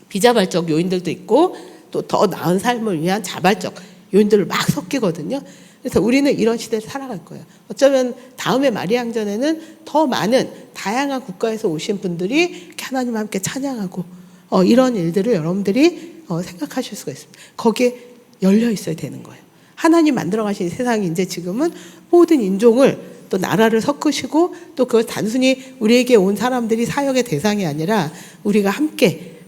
비자발적 요인들도 있고 또 더 나은 삶을 위한 자발적 요인들을 막 섞이거든요. 그래서 우리는 이런 시대를 살아갈 거예요. 어쩌면 다음에 마리아 항전에는 더 많은 다양한 국가에서 오신 분들이 하나님과 함께 찬양하고 이런 일들을 여러분들이 생각하실 수가 있습니다. 거기에 열려 있어야 되는 거예요. 하나님 만들어 가신 세상이 이제 지금은 모든 인종을 또 나라를 섞으시고 또 그걸 단순히 우리에게 온 사람들이 사역의 대상이 아니라 우리가 함께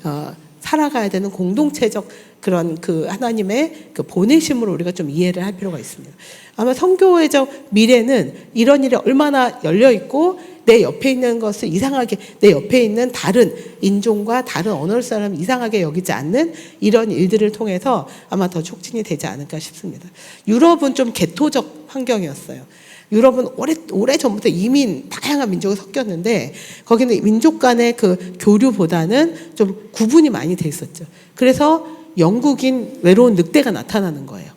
살아가야 되는 공동체적 그런 그 하나님의 그 보내심으로 우리가 좀 이해를 할 필요가 있습니다. 아마 선교회적 미래는 이런 일에 얼마나 열려 있고 내 옆에 있는 것을 이상하게, 내 옆에 있는 다른 인종과 다른 언어를 사람 이상하게 여기지 않는 이런 일들을 통해서 아마 더 촉진이 되지 않을까 싶습니다. 유럽은 좀 개토적 환경이었어요. 유럽은 오래 전부터 이민, 다양한 민족이 섞였는데 거기는 민족 간의 그 교류보다는 좀 구분이 많이 돼 있었죠. 그래서 영국인 외로운 늑대가 나타나는 거예요.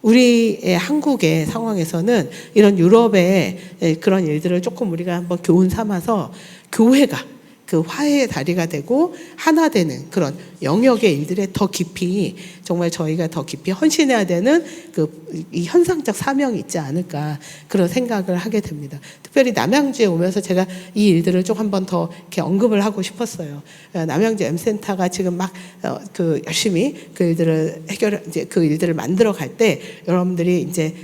우리의 한국의 상황에서는 이런 유럽의 그런 일들을 조금 우리가 한번 교훈 삼아서 교회가 그 화해의 다리가 되고 하나 되는 그런 영역의 일들에 더 깊이 정말 저희가 더 깊이 헌신해야 되는 이 현상적 사명이 있지 않을까 그런 생각을 하게 됩니다. 특별히 남양주에 오면서 제가 이 일들을 좀 한번 더 이렇게 언급을 하고 싶었어요. 남양주 M센터가 지금 막 열심히 그 일들을 이제 그 일들을 만들어 갈 때 여러분들이 이제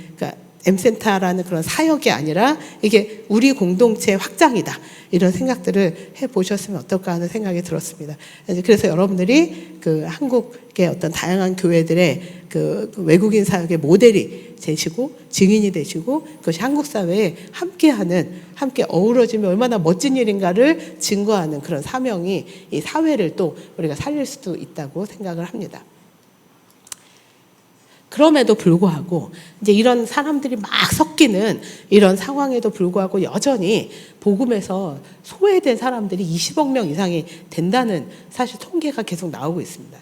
M센터라는 그런 사역이 아니라 이게 우리 공동체의 확장이다. 이런 생각들을 해보셨으면 어떨까 하는 생각이 들었습니다. 그래서 여러분들이 그 한국의 어떤 다양한 교회들의 그 외국인 사역의 모델이 되시고 증인이 되시고 그것이 한국 사회에 함께 어우러지면 얼마나 멋진 일인가를 증거하는 그런 사명이 이 사회를 또 우리가 살릴 수도 있다고 생각을 합니다. 그럼에도 불구하고 이제 이런 사람들이 막 섞이는 이런 상황에도 불구하고 여전히 복음에서 소외된 사람들이 20억 명 이상이 된다는 사실 통계가 계속 나오고 있습니다.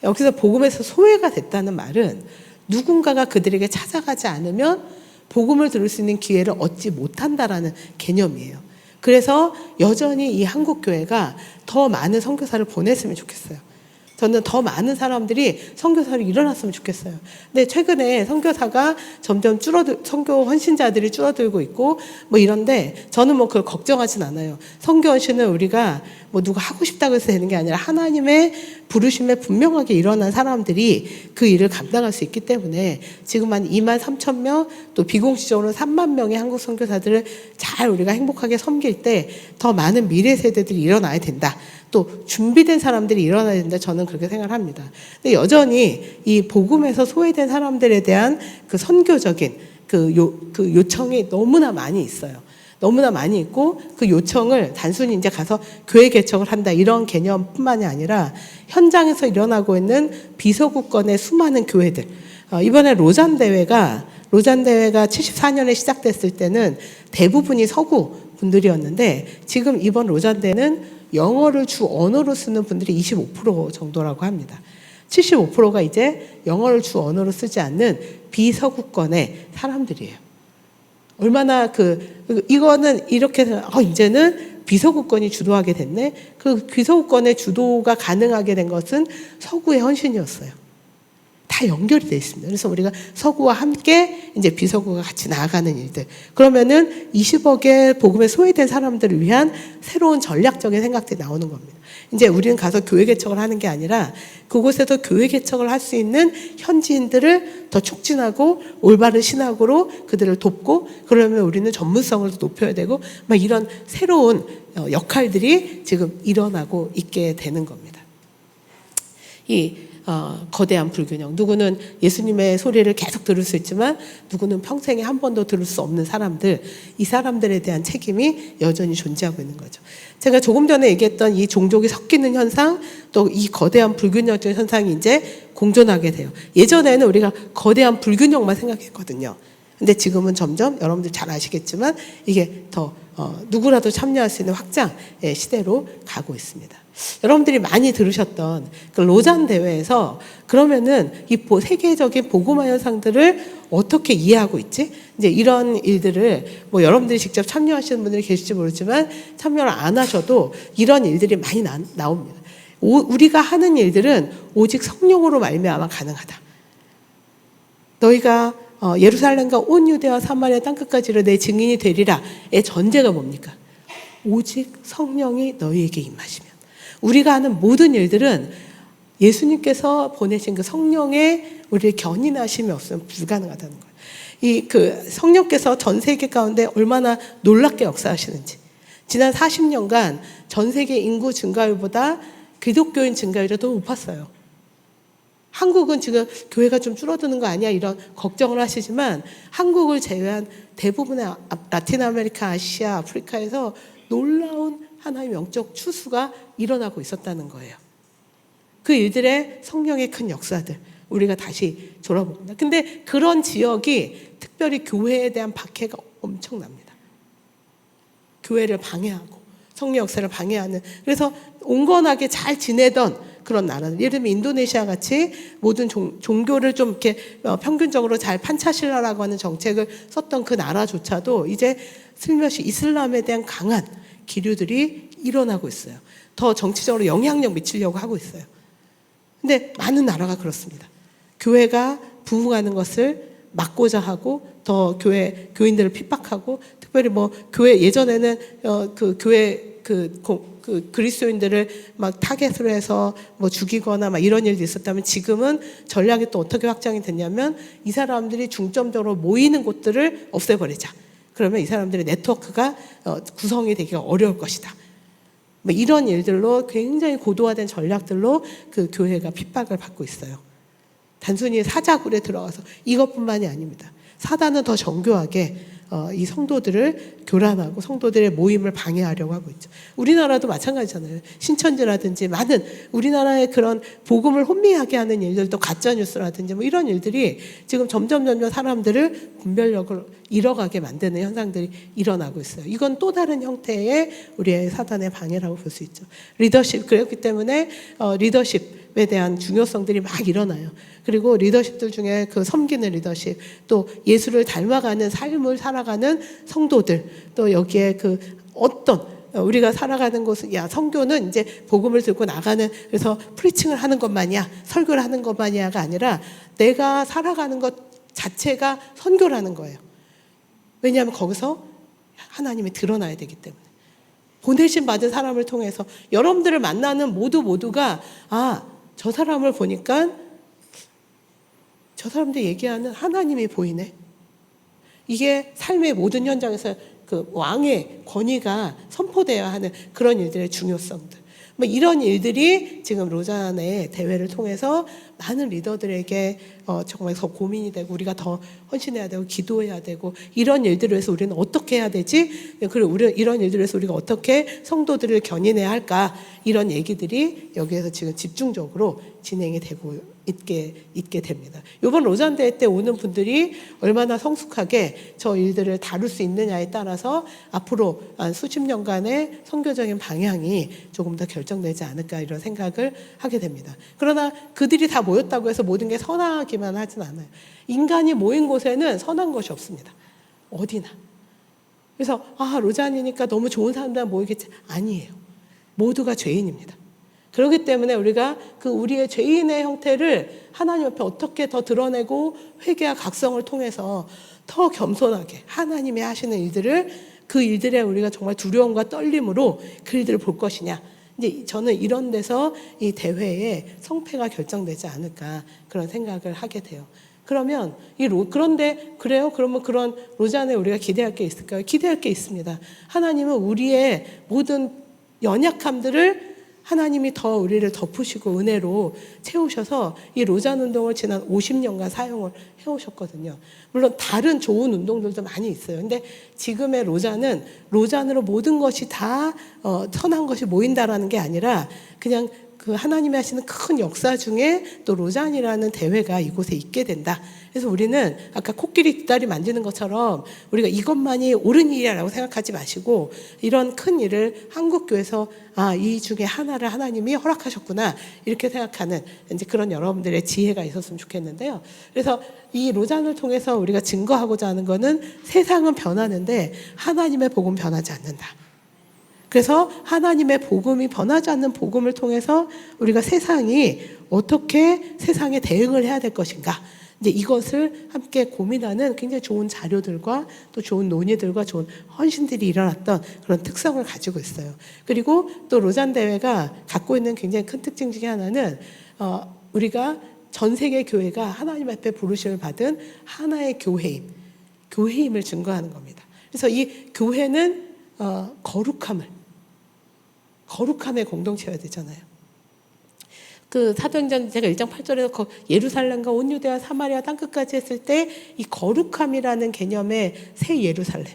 여기서 복음에서 소외가 됐다는 말은 누군가가 그들에게 찾아가지 않으면 복음을 들을 수 있는 기회를 얻지 못한다라는 개념이에요. 그래서 여전히 이 한국교회가 더 많은 선교사를 보냈으면 좋겠어요. 저는 더 많은 사람들이 선교사로 일어났으면 좋겠어요. 근데 최근에 선교사가 점점 선교 헌신자들이 줄어들고 있고 뭐 이런데 저는 뭐 그걸 걱정하진 않아요. 선교 헌신은 우리가 뭐 누가 하고 싶다고 해서 되는 게 아니라 하나님의 부르심에 분명하게 일어난 사람들이 그 일을 감당할 수 있기 때문에 지금 한 2만 3천 명 또 비공식적으로 3만 명의 한국 선교사들을 잘 우리가 행복하게 섬길 때 더 많은 미래 세대들이 일어나야 된다. 또 준비된 사람들이 일어나야 된다. 저는 그렇게 생각합니다. 근데 여전히 이 복음에서 소외된 사람들에 대한 그 선교적인 그 요청이 너무나 많이 있어요. 너무나 많이 있고 그 요청을 단순히 이제 가서 교회 개척을 한다 이런 개념뿐만이 아니라 현장에서 일어나고 있는 비서구권의 수많은 교회들. 이번에 로잔 대회가 74년에 시작됐을 때는 대부분이 서구 분들이었는데 지금 이번 로잔 대회는 영어를 주 언어로 쓰는 분들이 25% 정도라고 합니다. 75%가 이제 영어를 주 언어로 쓰지 않는 비서구권의 사람들이에요. 얼마나 이거는 이렇게 이제는 비서구권이 주도하게 됐네. 그 비서구권의 주도가 가능하게 된 것은 서구의 헌신이었어요. 다 연결이 되어 있습니다. 그래서 우리가 서구와 함께 이제 비서구가 같이 나아가는 일들. 그러면은 20억의 복음에 소외된 사람들을 위한 새로운 전략적인 생각들이 나오는 겁니다. 이제 우리는 가서 교회 개척을 하는 게 아니라 그곳에서 교회 개척을 할 수 있는 현지인들을 더 촉진하고 올바른 신학으로 그들을 돕고 그러면 우리는 전문성을 높여야 되고 막 이런 새로운 역할들이 지금 일어나고 있게 되는 겁니다. 거대한 불균형. 누구는 예수님의 소리를 계속 들을 수 있지만 누구는 평생에 한 번도 들을 수 없는 사람들, 이 사람들에 대한 책임이 여전히 존재하고 있는 거죠. 제가 조금 전에 얘기했던 이 종족이 섞이는 현상, 또 이 거대한 불균형적 현상이 이제 공존하게 돼요. 예전에는 우리가 거대한 불균형만 생각했거든요. 근데 지금은 점점 여러분들 잘 아시겠지만 이게 더 누구라도 참여할 수 있는 확장의 시대로 가고 있습니다. 여러분들이 많이 들으셨던 그 로잔 대회에서 그러면은 이 세계적인 복음화 현상들을 어떻게 이해하고 있지? 이제 이런 일들을 뭐 여러분들이 직접 참여하시는 분들이 계실지 모르지만 참여를 안 하셔도 이런 일들이 많이 나옵니다. 우리가 하는 일들은 오직 성령으로 말미암아 가능하다. 너희가 예루살렘과 온 유대와 사마리아 땅끝까지로 내 증인이 되리라의 전제가 뭡니까? 오직 성령이 너희에게 임하시면. 우리가 하는 모든 일들은 예수님께서 보내신 그 성령의 우리를 견인하심이 없으면 불가능하다는 거예요. 성령께서 전 세계 가운데 얼마나 놀랍게 역사하시는지. 지난 40년간 전 세계 인구 증가율보다 기독교인 증가율이 더 높았어요. 한국은 지금 교회가 좀 줄어드는 거 아니야 이런 걱정을 하시지만 한국을 제외한 대부분의 라틴 아메리카, 아시아, 아프리카에서 놀라운 하나님의 영적 추수가 일어나고 있었다는 거예요. 그 일들의 성령의 큰 역사들 우리가 다시 돌아봅니다. 근데 그런 지역이 특별히 교회에 대한 박해가 엄청납니다. 교회를 방해하고 성령 역사를 방해하는, 그래서 온건하게 잘 지내던 그런 나라들, 예를 들면 인도네시아 같이 모든 종교를 좀 이렇게 평균적으로 잘 판차실라라고 하는 정책을 썼던 그 나라조차도 이제 슬며시 이슬람에 대한 강한 기류들이 일어나고 있어요. 더 정치적으로 영향력 미치려고 하고 있어요. 근데 많은 나라가 그렇습니다. 교회가 부흥하는 것을 막고자 하고 더 교인들을 핍박하고, 특별히 뭐 교회 예전에는 그 교회 그 그리스도인들을 막 타겟으로 해서 뭐 죽이거나 막 이런 일도 있었다면, 지금은 전략이 또 어떻게 확장이 됐냐면 이 사람들이 중점적으로 모이는 곳들을 없애버리자. 그러면 이 사람들의 네트워크가 구성이 되기가 어려울 것이다. 뭐 이런 일들로 굉장히 고도화된 전략들로 그 교회가 핍박을 받고 있어요. 단순히 사자굴에 들어가서 이것뿐만이 아닙니다. 사단은 더 정교하게 이 성도들을 교란하고 성도들의 모임을 방해하려고 하고 있죠. 우리나라도 마찬가지잖아요. 신천지라든지 많은 우리나라의 그런 복음을 혼미하게 하는 일들도 가짜뉴스라든지 뭐 이런 일들이 지금 점점 사람들을 분별력을 잃어가게 만드는 현상들이 일어나고 있어요. 이건 또 다른 형태의 우리의 사단의 방해라고 볼 수 있죠. 리더십, 그렇기 때문에 리더십에 대한 중요성들이 막 일어나요. 그리고 리더십들 중에 그 섬기는 리더십, 또 예수를 닮아가는 삶을 살아가는 성도들, 또 여기에 그 어떤 우리가 살아가는 곳은, 야, 선교는 이제 복음을 들고 나가는, 그래서 프리칭을 하는 것만이야, 설교를 하는 것만이야가 아니라 내가 살아가는 것 자체가 선교라는 거예요. 왜냐하면 거기서 하나님이 드러나야 되기 때문에. 보내심 받은 사람을 통해서 여러분들을 만나는 모두가 저 사람을 보니까 저 사람들 얘기하는 하나님이 보이네. 이게 삶의 모든 현장에서 그 왕의 권위가 선포되어야 하는 그런 일들의 중요성들. 뭐 이런 일들이 지금 로잔의 대회를 통해서 많은 리더들에게 정말 더 고민이 되고, 우리가 더 헌신해야 되고 기도해야 되고, 이런 일들을 위해서 우리는 어떻게 해야 되지? 그리고 이런 일들을 위해서 우리가 어떻게 성도들을 견인해야 할까? 이런 얘기들이 여기에서 지금 집중적으로 진행이 되고 있게 됩니다. 이번 로잔 대회 때 오는 분들이 얼마나 성숙하게 저 일들을 다룰 수 있느냐에 따라서 앞으로 수십 년간의 선교적인 방향이 조금 더 결정되지 않을까, 이런 생각을 하게 됩니다. 그러나 그들이 다 모였다고 해서 모든 게 선하기만 하진 않아요. 인간이 모인 곳에는 선한 것이 없습니다. 어디나. 그래서 로잔이니까 너무 좋은 사람들만 모이겠지. 아니에요. 모두가 죄인입니다. 그렇기 때문에 우리가 그 우리의 죄인의 형태를 하나님 앞에 어떻게 더 드러내고 회개와 각성을 통해서 더 겸손하게 하나님이 하시는 일들을, 그 일들에 우리가 정말 두려움과 떨림으로 그 일들을 볼 것이냐. 이제 저는 이런 데서 이 대회의 성패가 결정되지 않을까, 그런 생각을 하게 돼요. 그러면 그런데 그래요? 그러면 그런 로잔에 우리가 기대할 게 있을까요? 기대할 게 있습니다. 하나님은 우리의 모든 연약함들을 하나님이 더 우리를 덮으시고 은혜로 채우셔서 이 로잔 운동을 지난 50년간 사용을 해오셨거든요. 물론 다른 좋은 운동들도 많이 있어요. 근데 지금의 로잔은 로잔으로 모든 것이 다 선한 것이 모인다라는 게 아니라 그냥 그 하나님이 하시는 큰 역사 중에 또 로잔이라는 대회가 이곳에 있게 된다. 그래서 우리는 아까 코끼리 뒷다리 만지는 것처럼 우리가 이것만이 옳은 일이라고 생각하지 마시고, 이런 큰 일을 한국교회에서 이 중에 하나를 하나님이 허락하셨구나, 이렇게 생각하는 이제 그런 여러분들의 지혜가 있었으면 좋겠는데요. 그래서 이 로잔을 통해서 우리가 증거하고자 하는 거는 세상은 변하는데 하나님의 복음 변하지 않는다. 그래서 하나님의 복음이 변하지 않는 복음을 통해서 우리가 세상이 어떻게 세상에 대응을 해야 될 것인가, 이제 이것을 함께 고민하는 굉장히 좋은 자료들과 또 좋은 논의들과 좋은 헌신들이 일어났던 그런 특성을 가지고 있어요. 그리고 또 로잔 대회가 갖고 있는 굉장히 큰 특징 중에 하나는 우리가 전 세계 교회가 하나님 앞에 부르심을 받은 하나의 교회임을 증거하는 겁니다. 그래서 이 교회는 거룩함의 공동체여야 되잖아요. 그 사도행전 제가 1장 8절에서 예루살렘과 온 유대와 사마리아 땅끝까지 했을 때 이 거룩함이라는 개념의 새 예루살렘을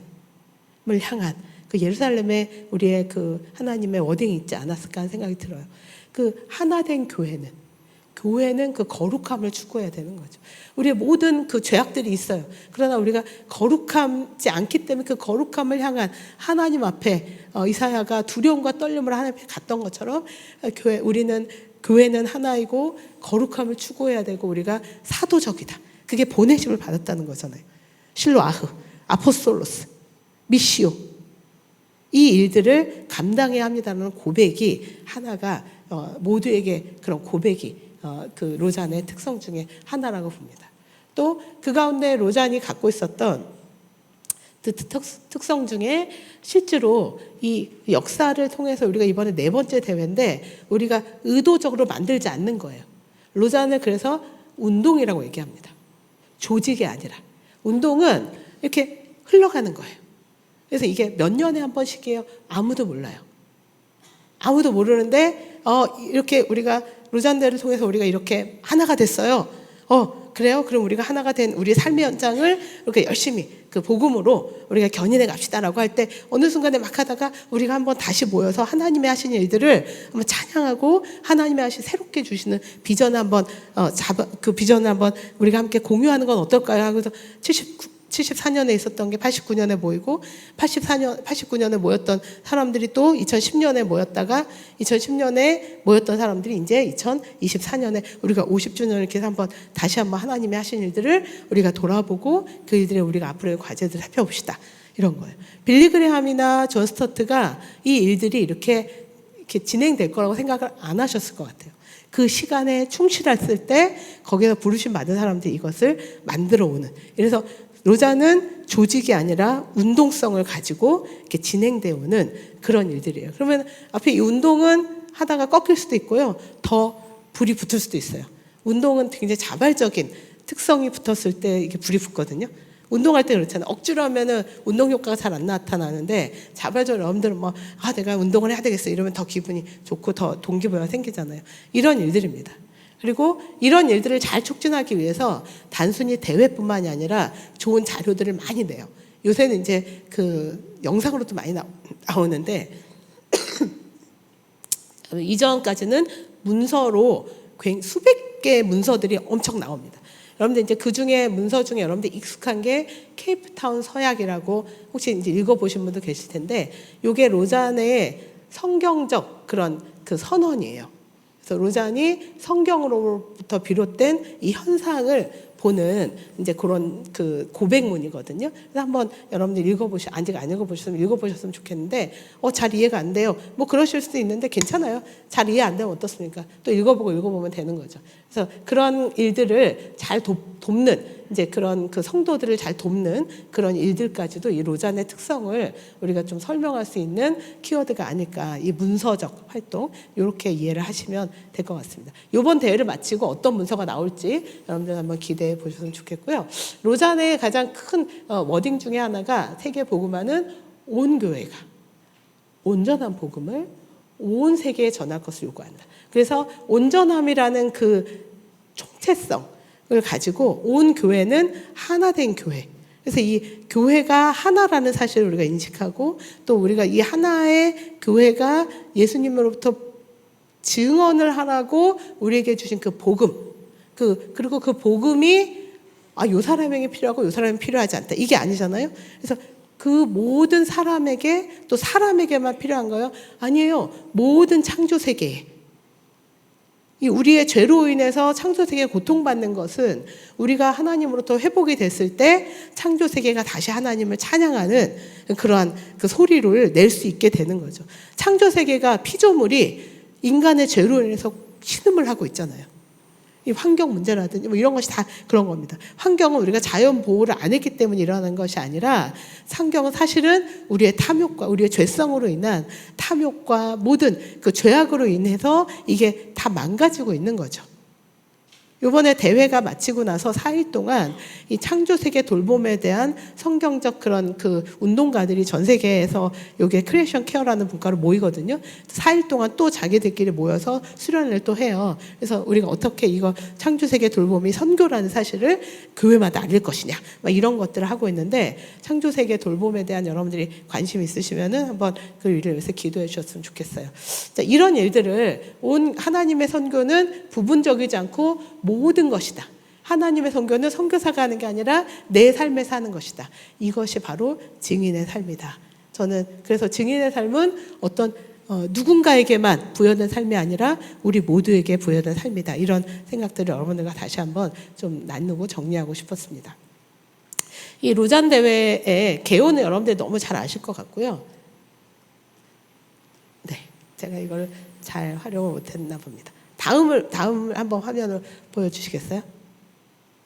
향한 그 예루살렘에 우리의 그 하나님의 워딩이 있지 않았을까 하는 생각이 들어요. 그 하나된 교회는 그 거룩함을 추구해야 되는 거죠. 우리의 모든 그 죄악들이 있어요. 그러나 우리가 거룩하지 않기 때문에 그 거룩함을 향한 하나님 앞에 이사야가 두려움과 떨림으로 하나님 앞에 갔던 것처럼 교회는 하나이고 거룩함을 추구해야 되고 우리가 사도적이다. 그게 보내심을 받았다는 거잖아요. 실로아흐, 아포스톨로스, 미시오 이 일들을 감당해야 합니다라는 고백이 하나가 모두에게 그런 고백이 그 로잔의 특성 중에 하나라고 봅니다. 또 그 가운데 로잔이 갖고 있었던 그 특성 중에 실제로 이 역사를 통해서 우리가 이번에 4번째 대회인데 우리가 의도적으로 만들지 않는 거예요. 로잔을 그래서 운동이라고 얘기합니다. 조직이 아니라. 운동은 이렇게 흘러가는 거예요. 그래서 이게 몇 년에 한 번씩이에요? 아무도 몰라요. 아무도 모르는데 이렇게 우리가 로잔대를 통해서 우리가 이렇게 하나가 됐어요. 그래요? 그럼 우리가 하나가 된 우리의 삶의 현장을 이렇게 열심히 그 복음으로 우리가 견인해 갑시다라고 할 때 어느 순간에 막 하다가 우리가 한번 다시 모여서 하나님의 하신 일들을 한번 찬양하고 하나님의 하신 새롭게 주시는 비전을 한번 그 비전을 한번 우리가 함께 공유하는 건 어떨까요? 하고서 74년에 있었던 게 89년에 모이고 89년에 모였던 사람들이 또 2010년에 모였다가 2010년에 모였던 사람들이 이제 2024년에 우리가 50주년을 이렇게 다시 한번 하나님이 하신 일들을 우리가 돌아보고 그 일들에 우리가 앞으로의 과제들을 살펴봅시다. 이런 거예요. 빌리 그레함이나 존 스터트가 이 일들이 이렇게 진행될 거라고 생각을 안 하셨을 것 같아요. 그 시간에 충실했을 때 거기서 부르심 받은 사람들이 이것을 만들어 오는. 그래서 로잔은 조직이 아니라 운동성을 가지고 이렇게 진행되어 오는 그런 일들이에요. 그러면 앞에 이 운동은 하다가 꺾일 수도 있고요. 더 불이 붙을 수도 있어요. 운동은 굉장히 자발적인 특성이 붙었을 때 이게 불이 붙거든요. 운동할 때 그렇잖아요. 억지로 하면은 운동 효과가 잘 안 나타나는데 자발적으로 여러분들은 내가 운동을 해야 되겠어 이러면 더 기분이 좋고 더 동기부여가 생기잖아요. 이런 일들입니다. 그리고 이런 일들을 잘 촉진하기 위해서 단순히 대회뿐만이 아니라 좋은 자료들을 많이 내요. 요새는 이제 그 영상으로도 많이 나오는데 이전까지는 문서로 수백 개의 문서들이 엄청 나옵니다. 여러분들 이제 그 중에 문서 중에 여러분들 익숙한 게 케이프타운 서약이라고 혹시 이제 읽어보신 분도 계실 텐데, 이게 로잔의 성경적 그런 그 선언이에요. 그래서 로잔이 성경으로부터 비롯된 이 현상을 보는 이제 그런 그 고백문이거든요. 그래서 한번 여러분들 아직 안 읽어보셨으면 읽어보셨으면 좋겠는데, 잘 이해가 안 돼요. 뭐 그러실 수도 있는데 괜찮아요. 잘 이해 안 되면 어떻습니까? 또 읽어보면 되는 거죠. 그래서 그런 일들을 잘 돕는 이제 그런 그 성도들을 잘 돕는 그런 일들까지도 이 로잔의 특성을 우리가 좀 설명할 수 있는 키워드가 아닐까. 이 문서적 활동 이렇게 이해를 하시면 될 것 같습니다. 이번 대회를 마치고 어떤 문서가 나올지 여러분들 한번 기대해 보셨으면 좋겠고요. 로잔의 가장 큰 워딩 중에 하나가 세계 복음화는 온 교회가 온전한 복음을 온 세계에 전할 것을 요구한다. 그래서 온전함이라는 그 총체성 을 가지고 온 교회는 하나 된 교회. 그래서 이 교회가 하나라는 사실을 우리가 인식하고, 또 우리가 이 하나의 교회가 예수님으로부터 증언을 하라고 우리에게 주신 그 복음, 그리고 그 복음이 요 사람에게 필요하고 요 사람에게 필요하지 않다, 이게 아니잖아요. 그래서 그 모든 사람에게, 또 사람에게만 필요한 거예요? 아니에요. 모든 창조 세계에. 이 우리의 죄로 인해서 창조세계에 고통받는 것은 우리가 하나님으로부터 회복이 됐을 때 창조세계가 다시 하나님을 찬양하는 그러한 그 소리를 낼 수 있게 되는 거죠. 창조세계가 피조물이 인간의 죄로 인해서 신음을 하고 있잖아요. 이 환경 문제라든지 뭐 이런 것이 다 그런 겁니다. 환경은 우리가 자연 보호를 안 했기 때문에 일어나는 것이 아니라, 환경은 사실은 우리의 탐욕과 우리의 죄성으로 인한 탐욕과 모든 그 죄악으로 인해서 이게 다 망가지고 있는 거죠. 이번에 대회가 마치고 나서 4일 동안 이 창조세계 돌봄에 대한 성경적 그런 그 운동가들이 전 세계에서 요게 크리에이션 케어라는 분과로 모이거든요. 4일 동안 또 자기들끼리 모여서 수련을 또 해요. 그래서 우리가 어떻게 이거 창조세계 돌봄이 선교라는 사실을 교회마다 알릴 것이냐, 막 이런 것들을 하고 있는데, 창조세계 돌봄에 대한 여러분들이 관심 있으시면은 한번 그 일을 위해서 기도해 주셨으면 좋겠어요. 자, 이런 일들을 온 하나님의 선교는 부분적이지 않고 모든 것이다. 하나님의 선교는 선교사가 하는 게 아니라 내 삶에 사는 것이다. 이것이 바로 증인의 삶이다. 저는 그래서 증인의 삶은 어떤 누군가에게만 부여된 삶이 아니라 우리 모두에게 부여된 삶이다. 이런 생각들을 여러분들과 다시 한번 좀 나누고 정리하고 싶었습니다. 이 로잔 대회의 개요는 여러분들 너무 잘 아실 것 같고요. 네, 제가 이걸 잘 활용을 못했나 봅니다. 다음을 한번 화면을 보여주시겠어요?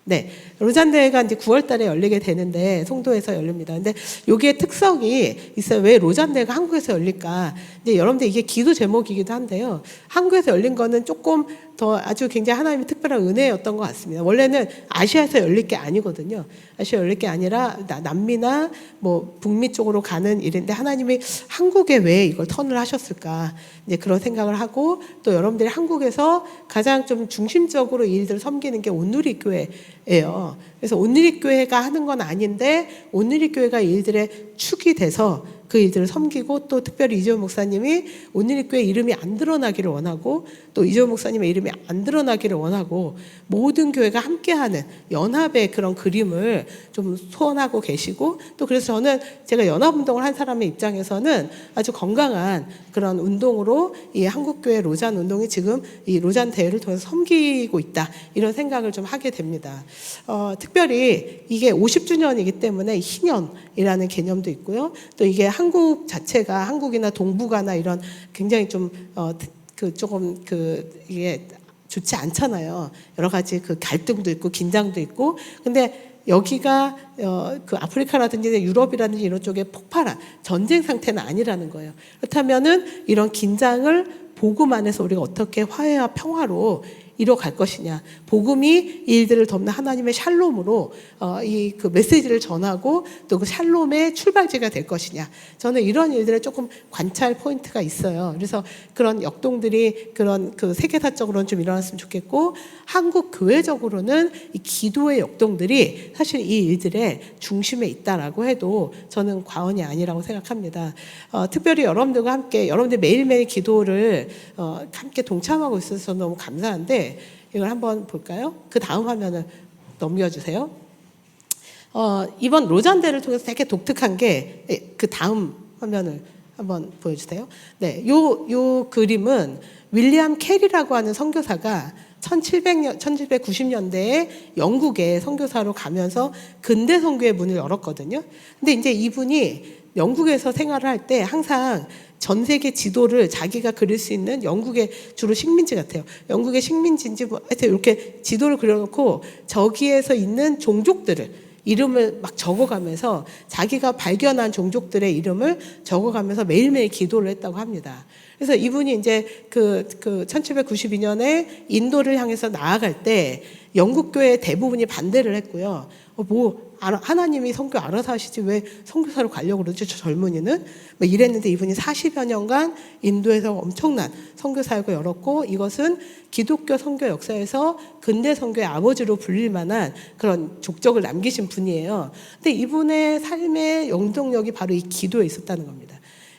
네, 로잔 대회가 이제 9월 달에 열리게 되는데 송도에서 열립니다. 근데 여기에 특성이 있어요. 왜 로잔 대회가 한국에서 열릴까? 이제 여러분들 이게 기도 제목이기도 한데요. 한국에서 열린 거는 조금 더 아주 굉장히 하나님의 특별한 은혜였던 것 같습니다. 원래는 아시아에서 열릴 게 아니거든요. 아시아 열릴 게 아니라 남미나 뭐 북미 쪽으로 가는 일인데 하나님이 한국에 왜 이걸 턴을 하셨을까? 이제 그런 생각을 하고, 또 여러분들이 한국에서 가장 좀 중심적으로 이 일들을 섬기는 게 온누리 교회예요. 그래서 온누리 교회가 하는 건 아닌데 온누리 교회가 이 일들의 축이 돼서 그 일들을 섬기고, 또 특별히 이재호 목사님이 온누리 교회 이름이 안 드러나기를 원하고, 또 이재호 목사님의 이름이 안 드러나기를 원하고, 모든 교회가 함께하는 연합의 그런 그림을 좀 소원하고 계시고, 또 그래서 저는 제가 연합운동을 한 사람의 입장에서는 아주 건강한 그런 운동으로 이 한국교회 로잔 운동이 지금 이 로잔 대회를 통해서 섬기고 있다, 이런 생각을 좀 하게 됩니다. 특별히 이게 50주년이기 때문에 희년이라는 개념도 있고요. 또 이게 한국 자체가 한국이나 동북아나 이런 굉장히 좀 조금 이게 좋지 않잖아요. 여러 가지 그 갈등도 있고 긴장도 있고. 근데 여기가 그 아프리카라든지 유럽이라든지 이런 쪽에 폭발한 전쟁 상태는 아니라는 거예요. 그렇다면은 이런 긴장을 복음 안에서 우리가 어떻게 화해와 평화로 이뤄갈 것이냐, 복음이 이 일들을 덮는 하나님의 샬롬으로 이 그 메시지를 전하고 또 그 샬롬의 출발지가 될 것이냐, 저는 이런 일들에 조금 관찰 포인트가 있어요. 그래서 그런 역동들이 그런 그 세계사적으로는 좀 일어났으면 좋겠고, 한국 교회적으로는 이 기도의 역동들이 사실 이 일들의 중심에 있다라고 해도 저는 과언이 아니라고 생각합니다. 특별히 여러분들과 함께 여러분들 매일매일 기도를 함께 동참하고 있어서 너무 감사한데, 이걸 한번 볼까요? 그 다음 화면을 넘겨주세요. 이번 로잔대를 통해서 되게 독특한 게 그 다음 화면을 한번 보여주세요. 네, 요 그림은 윌리엄 캐리라고 하는 선교사가 1790년대에 영국에 선교사로 가면서 근대 선교의 문을 열었거든요. 근데 이제 이분이 영국에서 생활을 할 때 항상 전 세계 지도를 자기가 그릴 수 있는, 영국의 주로 식민지 같아요. 영국의 식민지인지 뭐 하여튼 이렇게 지도를 그려놓고 저기에서 있는 종족들을 이름을 막 적어가면서 자기가 발견한 종족들의 이름을 적어가면서 매일매일 기도를 했다고 합니다. 그래서 이분이 이제 그 1792년에 인도를 향해서 나아갈 때 영국 교회 대부분이 반대를 했고요. 하나님이 선교 알아서 하시지 왜 선교사로 가려고 그러지, 저 젊은이는? 뭐 이랬는데 이분이 40여 년간 인도에서 엄청난 선교 사역을 열었고, 이것은 기독교 선교 역사에서 근대 선교의 아버지로 불릴 만한 그런 족적을 남기신 분이에요. 근데 이분의 삶의 영동력이 바로 이 기도에 있었다는 겁니다.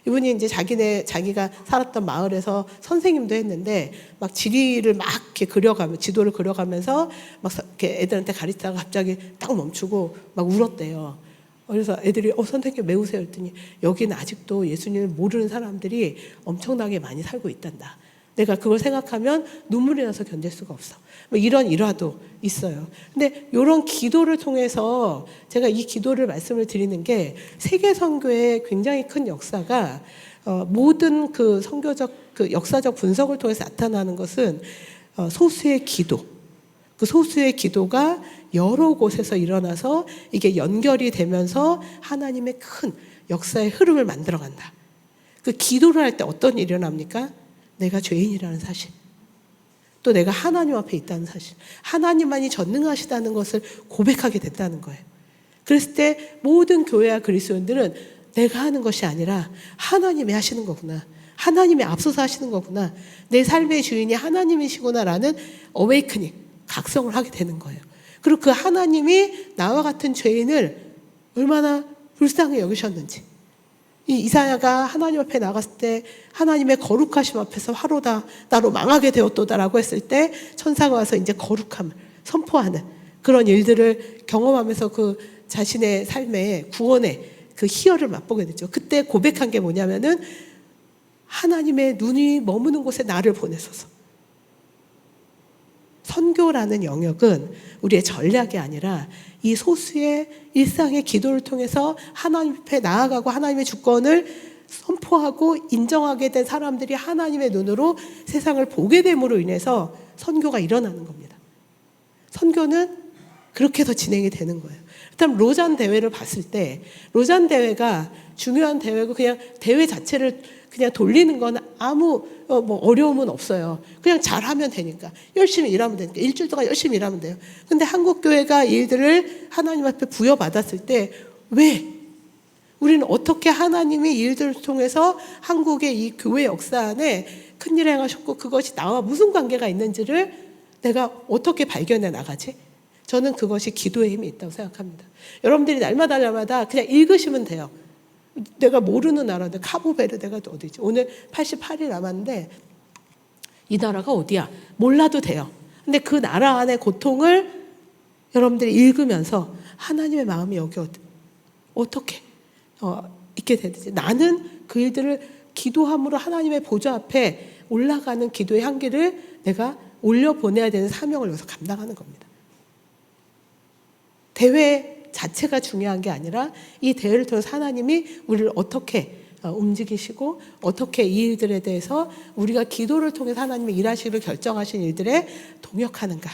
이분이 이제 자기가 살았던 마을에서 선생님도 했는데 막 지리를 막 이렇게 지도를 그려가면서 막 이렇게 애들한테 가르치다가 갑자기 딱 멈추고 막 울었대요. 그래서 애들이 선생님 왜 우세요? 했더니 여기는 아직도 예수님을 모르는 사람들이 엄청나게 많이 살고 있단다. 내가 그걸 생각하면 눈물이 나서 견딜 수가 없어. 뭐 이런 일화도 있어요. 근데 이런 기도를 통해서 제가 이 기도를 말씀을 드리는 게, 세계 선교의 굉장히 큰 역사가 모든 그 선교적 그 역사적 분석을 통해서 나타나는 것은 소수의 기도, 그 소수의 기도가 여러 곳에서 일어나서 이게 연결이 되면서 하나님의 큰 역사의 흐름을 만들어간다. 그 기도를 할 때 어떤 일이 일어납니까? 내가 죄인이라는 사실. 또 내가 하나님 앞에 있다는 사실, 하나님만이 전능하시다는 것을 고백하게 됐다는 거예요. 그랬을 때 모든 교회와 그리스도인들은 내가 하는 것이 아니라 하나님이 하시는 거구나, 하나님이 앞서서 하시는 거구나, 내 삶의 주인이 하나님이시구나라는 어웨이크닝, 각성을 하게 되는 거예요. 그리고 그 하나님이 나와 같은 죄인을 얼마나 불쌍히 여기셨는지, 이 이사야가 하나님 앞에 나갔을 때 하나님의 거룩하심 앞에서 화로다 나로 망하게 되었도다라고 했을 때 천사가 와서 이제 거룩함을 선포하는 그런 일들을 경험하면서 그 자신의 삶의 구원의 그 희열을 맛보게 되죠. 그때 고백한 게 뭐냐면은 하나님의 눈이 머무는 곳에 나를 보내소서. 선교라는 영역은 우리의 전략이 아니라 이 소수의 일상의 기도를 통해서 하나님 앞에 나아가고 하나님의 주권을 선포하고 인정하게 된 사람들이 하나님의 눈으로 세상을 보게 됨으로 인해서 선교가 일어나는 겁니다. 선교는 그렇게 더 진행이 되는 거예요. 일단 로잔 대회를 봤을 때 로잔 대회가 중요한 대회고 그냥 대회 자체를 그냥 돌리는 건 아무 뭐 어려움은 없어요. 그냥 잘하면 되니까, 열심히 일하면 되니까, 일주일 동안 열심히 일하면 돼요. 근데 한국 교회가 일들을 하나님 앞에 부여받았을 때 왜? 우리는 어떻게 하나님이 일들을 통해서 한국의 이 교회 역사 안에 큰일 행하셨고 그것이 나와 무슨 관계가 있는지를 내가 어떻게 발견해 나가지? 저는 그것이 기도의 힘이 있다고 생각합니다. 여러분들이 날마다 그냥 읽으시면 돼요. 내가 모르는 나라인데 카보베르데가 어디지? 오늘 88일 남았는데 이 나라가 어디야? 몰라도 돼요. 근데 그 나라 안의 고통을 여러분들이 읽으면서 하나님의 마음이 여기 어떻게 있게 되는지, 나는 그 일들을 기도함으로 하나님의 보좌 앞에 올라가는 기도의 향기를 내가 올려보내야 되는 사명을 여기서 감당하는 겁니다. 대회 자체가 중요한 게 아니라 이 대회를 통해서 하나님이 우리를 어떻게 움직이시고 어떻게 이 일들에 대해서 우리가 기도를 통해서 하나님의 일하시기를 결정하신 일들에 동역하는가,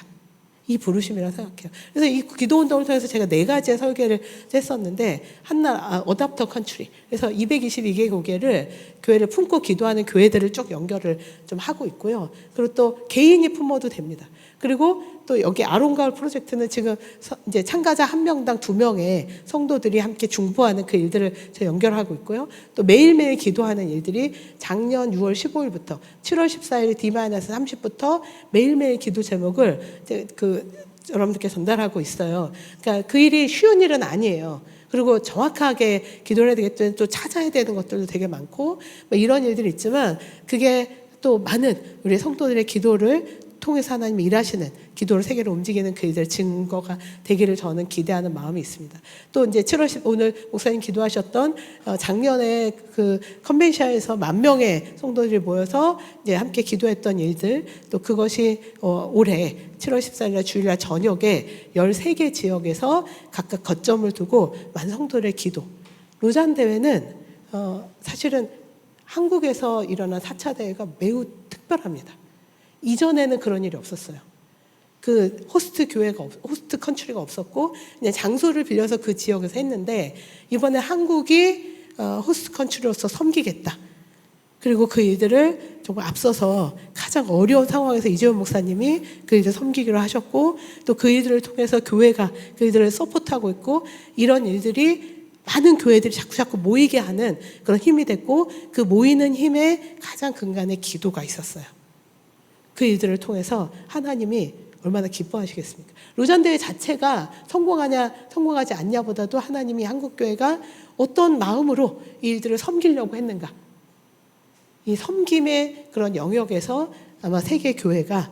이 부르심이라고 생각해요. 그래서 이 기도운동을 통해서 제가 4가지의 설계를 했었는데, 하나 어답터 컨트리, 그래서 222개국을 교회를 품고 기도하는 교회들을 쭉 연결을 좀 하고 있고요. 그리고 또 개인이 품어도 됩니다. 그리고 또 여기 아론가을 프로젝트는 지금 이제 참가자 1명당 2명의 성도들이 함께 중보하는 그 일들을 제가 연결하고 있고요. 또 매일매일 기도하는 일들이 작년 6월 15일부터 7월 14일 D-30부터 매일매일 기도 제목을 여러분들께 전달하고 있어요. 그러니까 그 일이 쉬운 일은 아니에요. 그리고 정확하게 기도를 해야 되기 때문에 또 찾아야 되는 것들도 되게 많고 뭐 이런 일들이 있지만, 그게 또 많은 우리 성도들의 기도를 통해서 하나님이 일하시는, 기도를 세계로 움직이는 그 일들 증거가 되기를 저는 기대하는 마음이 있습니다. 또 이제 7월 10일 오늘 목사님 기도하셨던 작년에 그 컨벤션에서 10,000명의 성도들이 모여서 이제 함께 기도했던 일들, 또 그것이 올해 7월 14일날 주일날 저녁에 13개 지역에서 각각 거점을 두고 만성도들의 기도. 로잔 대회는 사실은 한국에서 일어난 4차 대회가 매우 특별합니다. 이전에는 그런 일이 없었어요. 그 호스트 컨트리가 없었고 그냥 장소를 빌려서 그 지역에서 했는데, 이번에 한국이 호스트 컨트리로서 섬기겠다. 그리고 그 일들을 정말 앞서서 가장 어려운 상황에서 이재훈 목사님이 그 일들을 섬기기로 하셨고, 또 그 일들을 통해서 교회가 그 일들을 서포트하고 있고, 이런 일들이 많은 교회들이 자꾸 모이게 하는 그런 힘이 됐고, 그 모이는 힘의 가장 근간에 기도가 있었어요. 그 일들을 통해서 하나님이 얼마나 기뻐하시겠습니까? 로잔 대회 자체가 성공하지 않냐보다도 하나님이 한국교회가 어떤 마음으로 이 일들을 섬기려고 했는가, 이 섬김의 그런 영역에서 아마 세계 교회가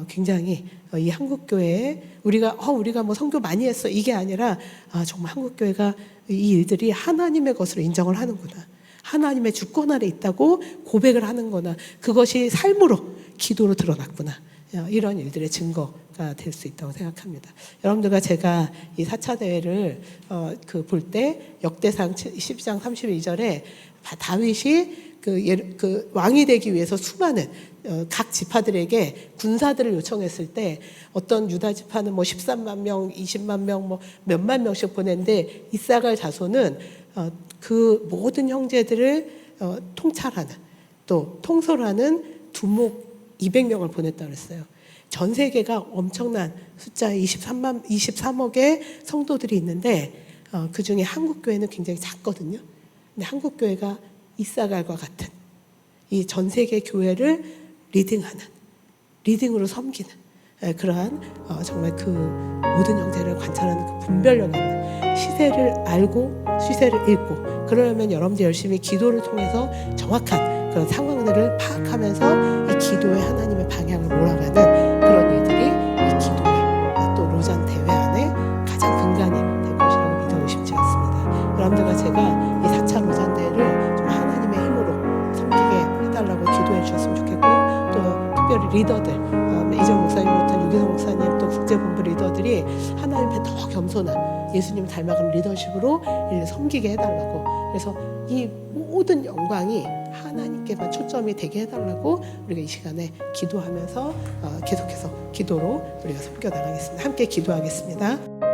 굉장히 이 한국교회에 우리가 뭐 선교 많이 했어 이게 아니라 정말 한국교회가 이 일들이 하나님의 것으로 인정을 하는구나, 하나님의 주권 아래 있다고 고백을 하는구나, 그것이 삶으로 기도로 드러났구나, 이런 일들의 증거가 될 수 있다고 생각합니다. 여러분들과 제가 이 4차 대회를 볼 때 역대상 10장 32절에 다윗이 그 왕이 되기 위해서 수많은 각 지파들에게 군사들을 요청했을 때, 어떤 유다 지파는 뭐 13만 명, 20만 명, 뭐 몇만 명씩 보냈는데, 이사갈 자손은 그 모든 형제들을 통찰하는, 또 통솔하는 두목 200명을 보냈다고 그랬어요. 전 세계가 엄청난 숫자 23억의 성도들이 있는데 그 중에 한국 교회는 굉장히 작거든요. 근데 한국 교회가 이사갈과 같은 이 전 세계 교회를 리딩으로 섬기는 그러한 정말 그 모든 형제를 관찰하는 그 분별력 있는 시세를 알고 시세를 읽고 그러려면 여러분들 열심히 기도를 통해서 정확한 그런 상황들을 파악하면서 이 기도에 하나님의 방향을 몰아가는 그런 일들이 이 기도회 또 로잔 대회 안에 가장 근간이 될 것이라고 믿어 의심치 않습니다. 여러분들과 제가 이 4차 로잔 대회를 좀 하나님의 힘으로 섬기게 해달라고 기도해 주셨으면 좋겠고요. 또 특별히 리더들 이정 목사님부터 유기성 목사님 또 국제본부 리더들이 하나님 앞에 더 겸손한 예수님 닮아가는 리더십으로 이를 섬기게 해달라고 그래서 이 모든 영광이 하나님께만 초점이 되게 해달라고 우리가 이 시간에 기도하면서 계속해서 기도로 우리가 섬겨 나가겠습니다. 함께 기도하겠습니다.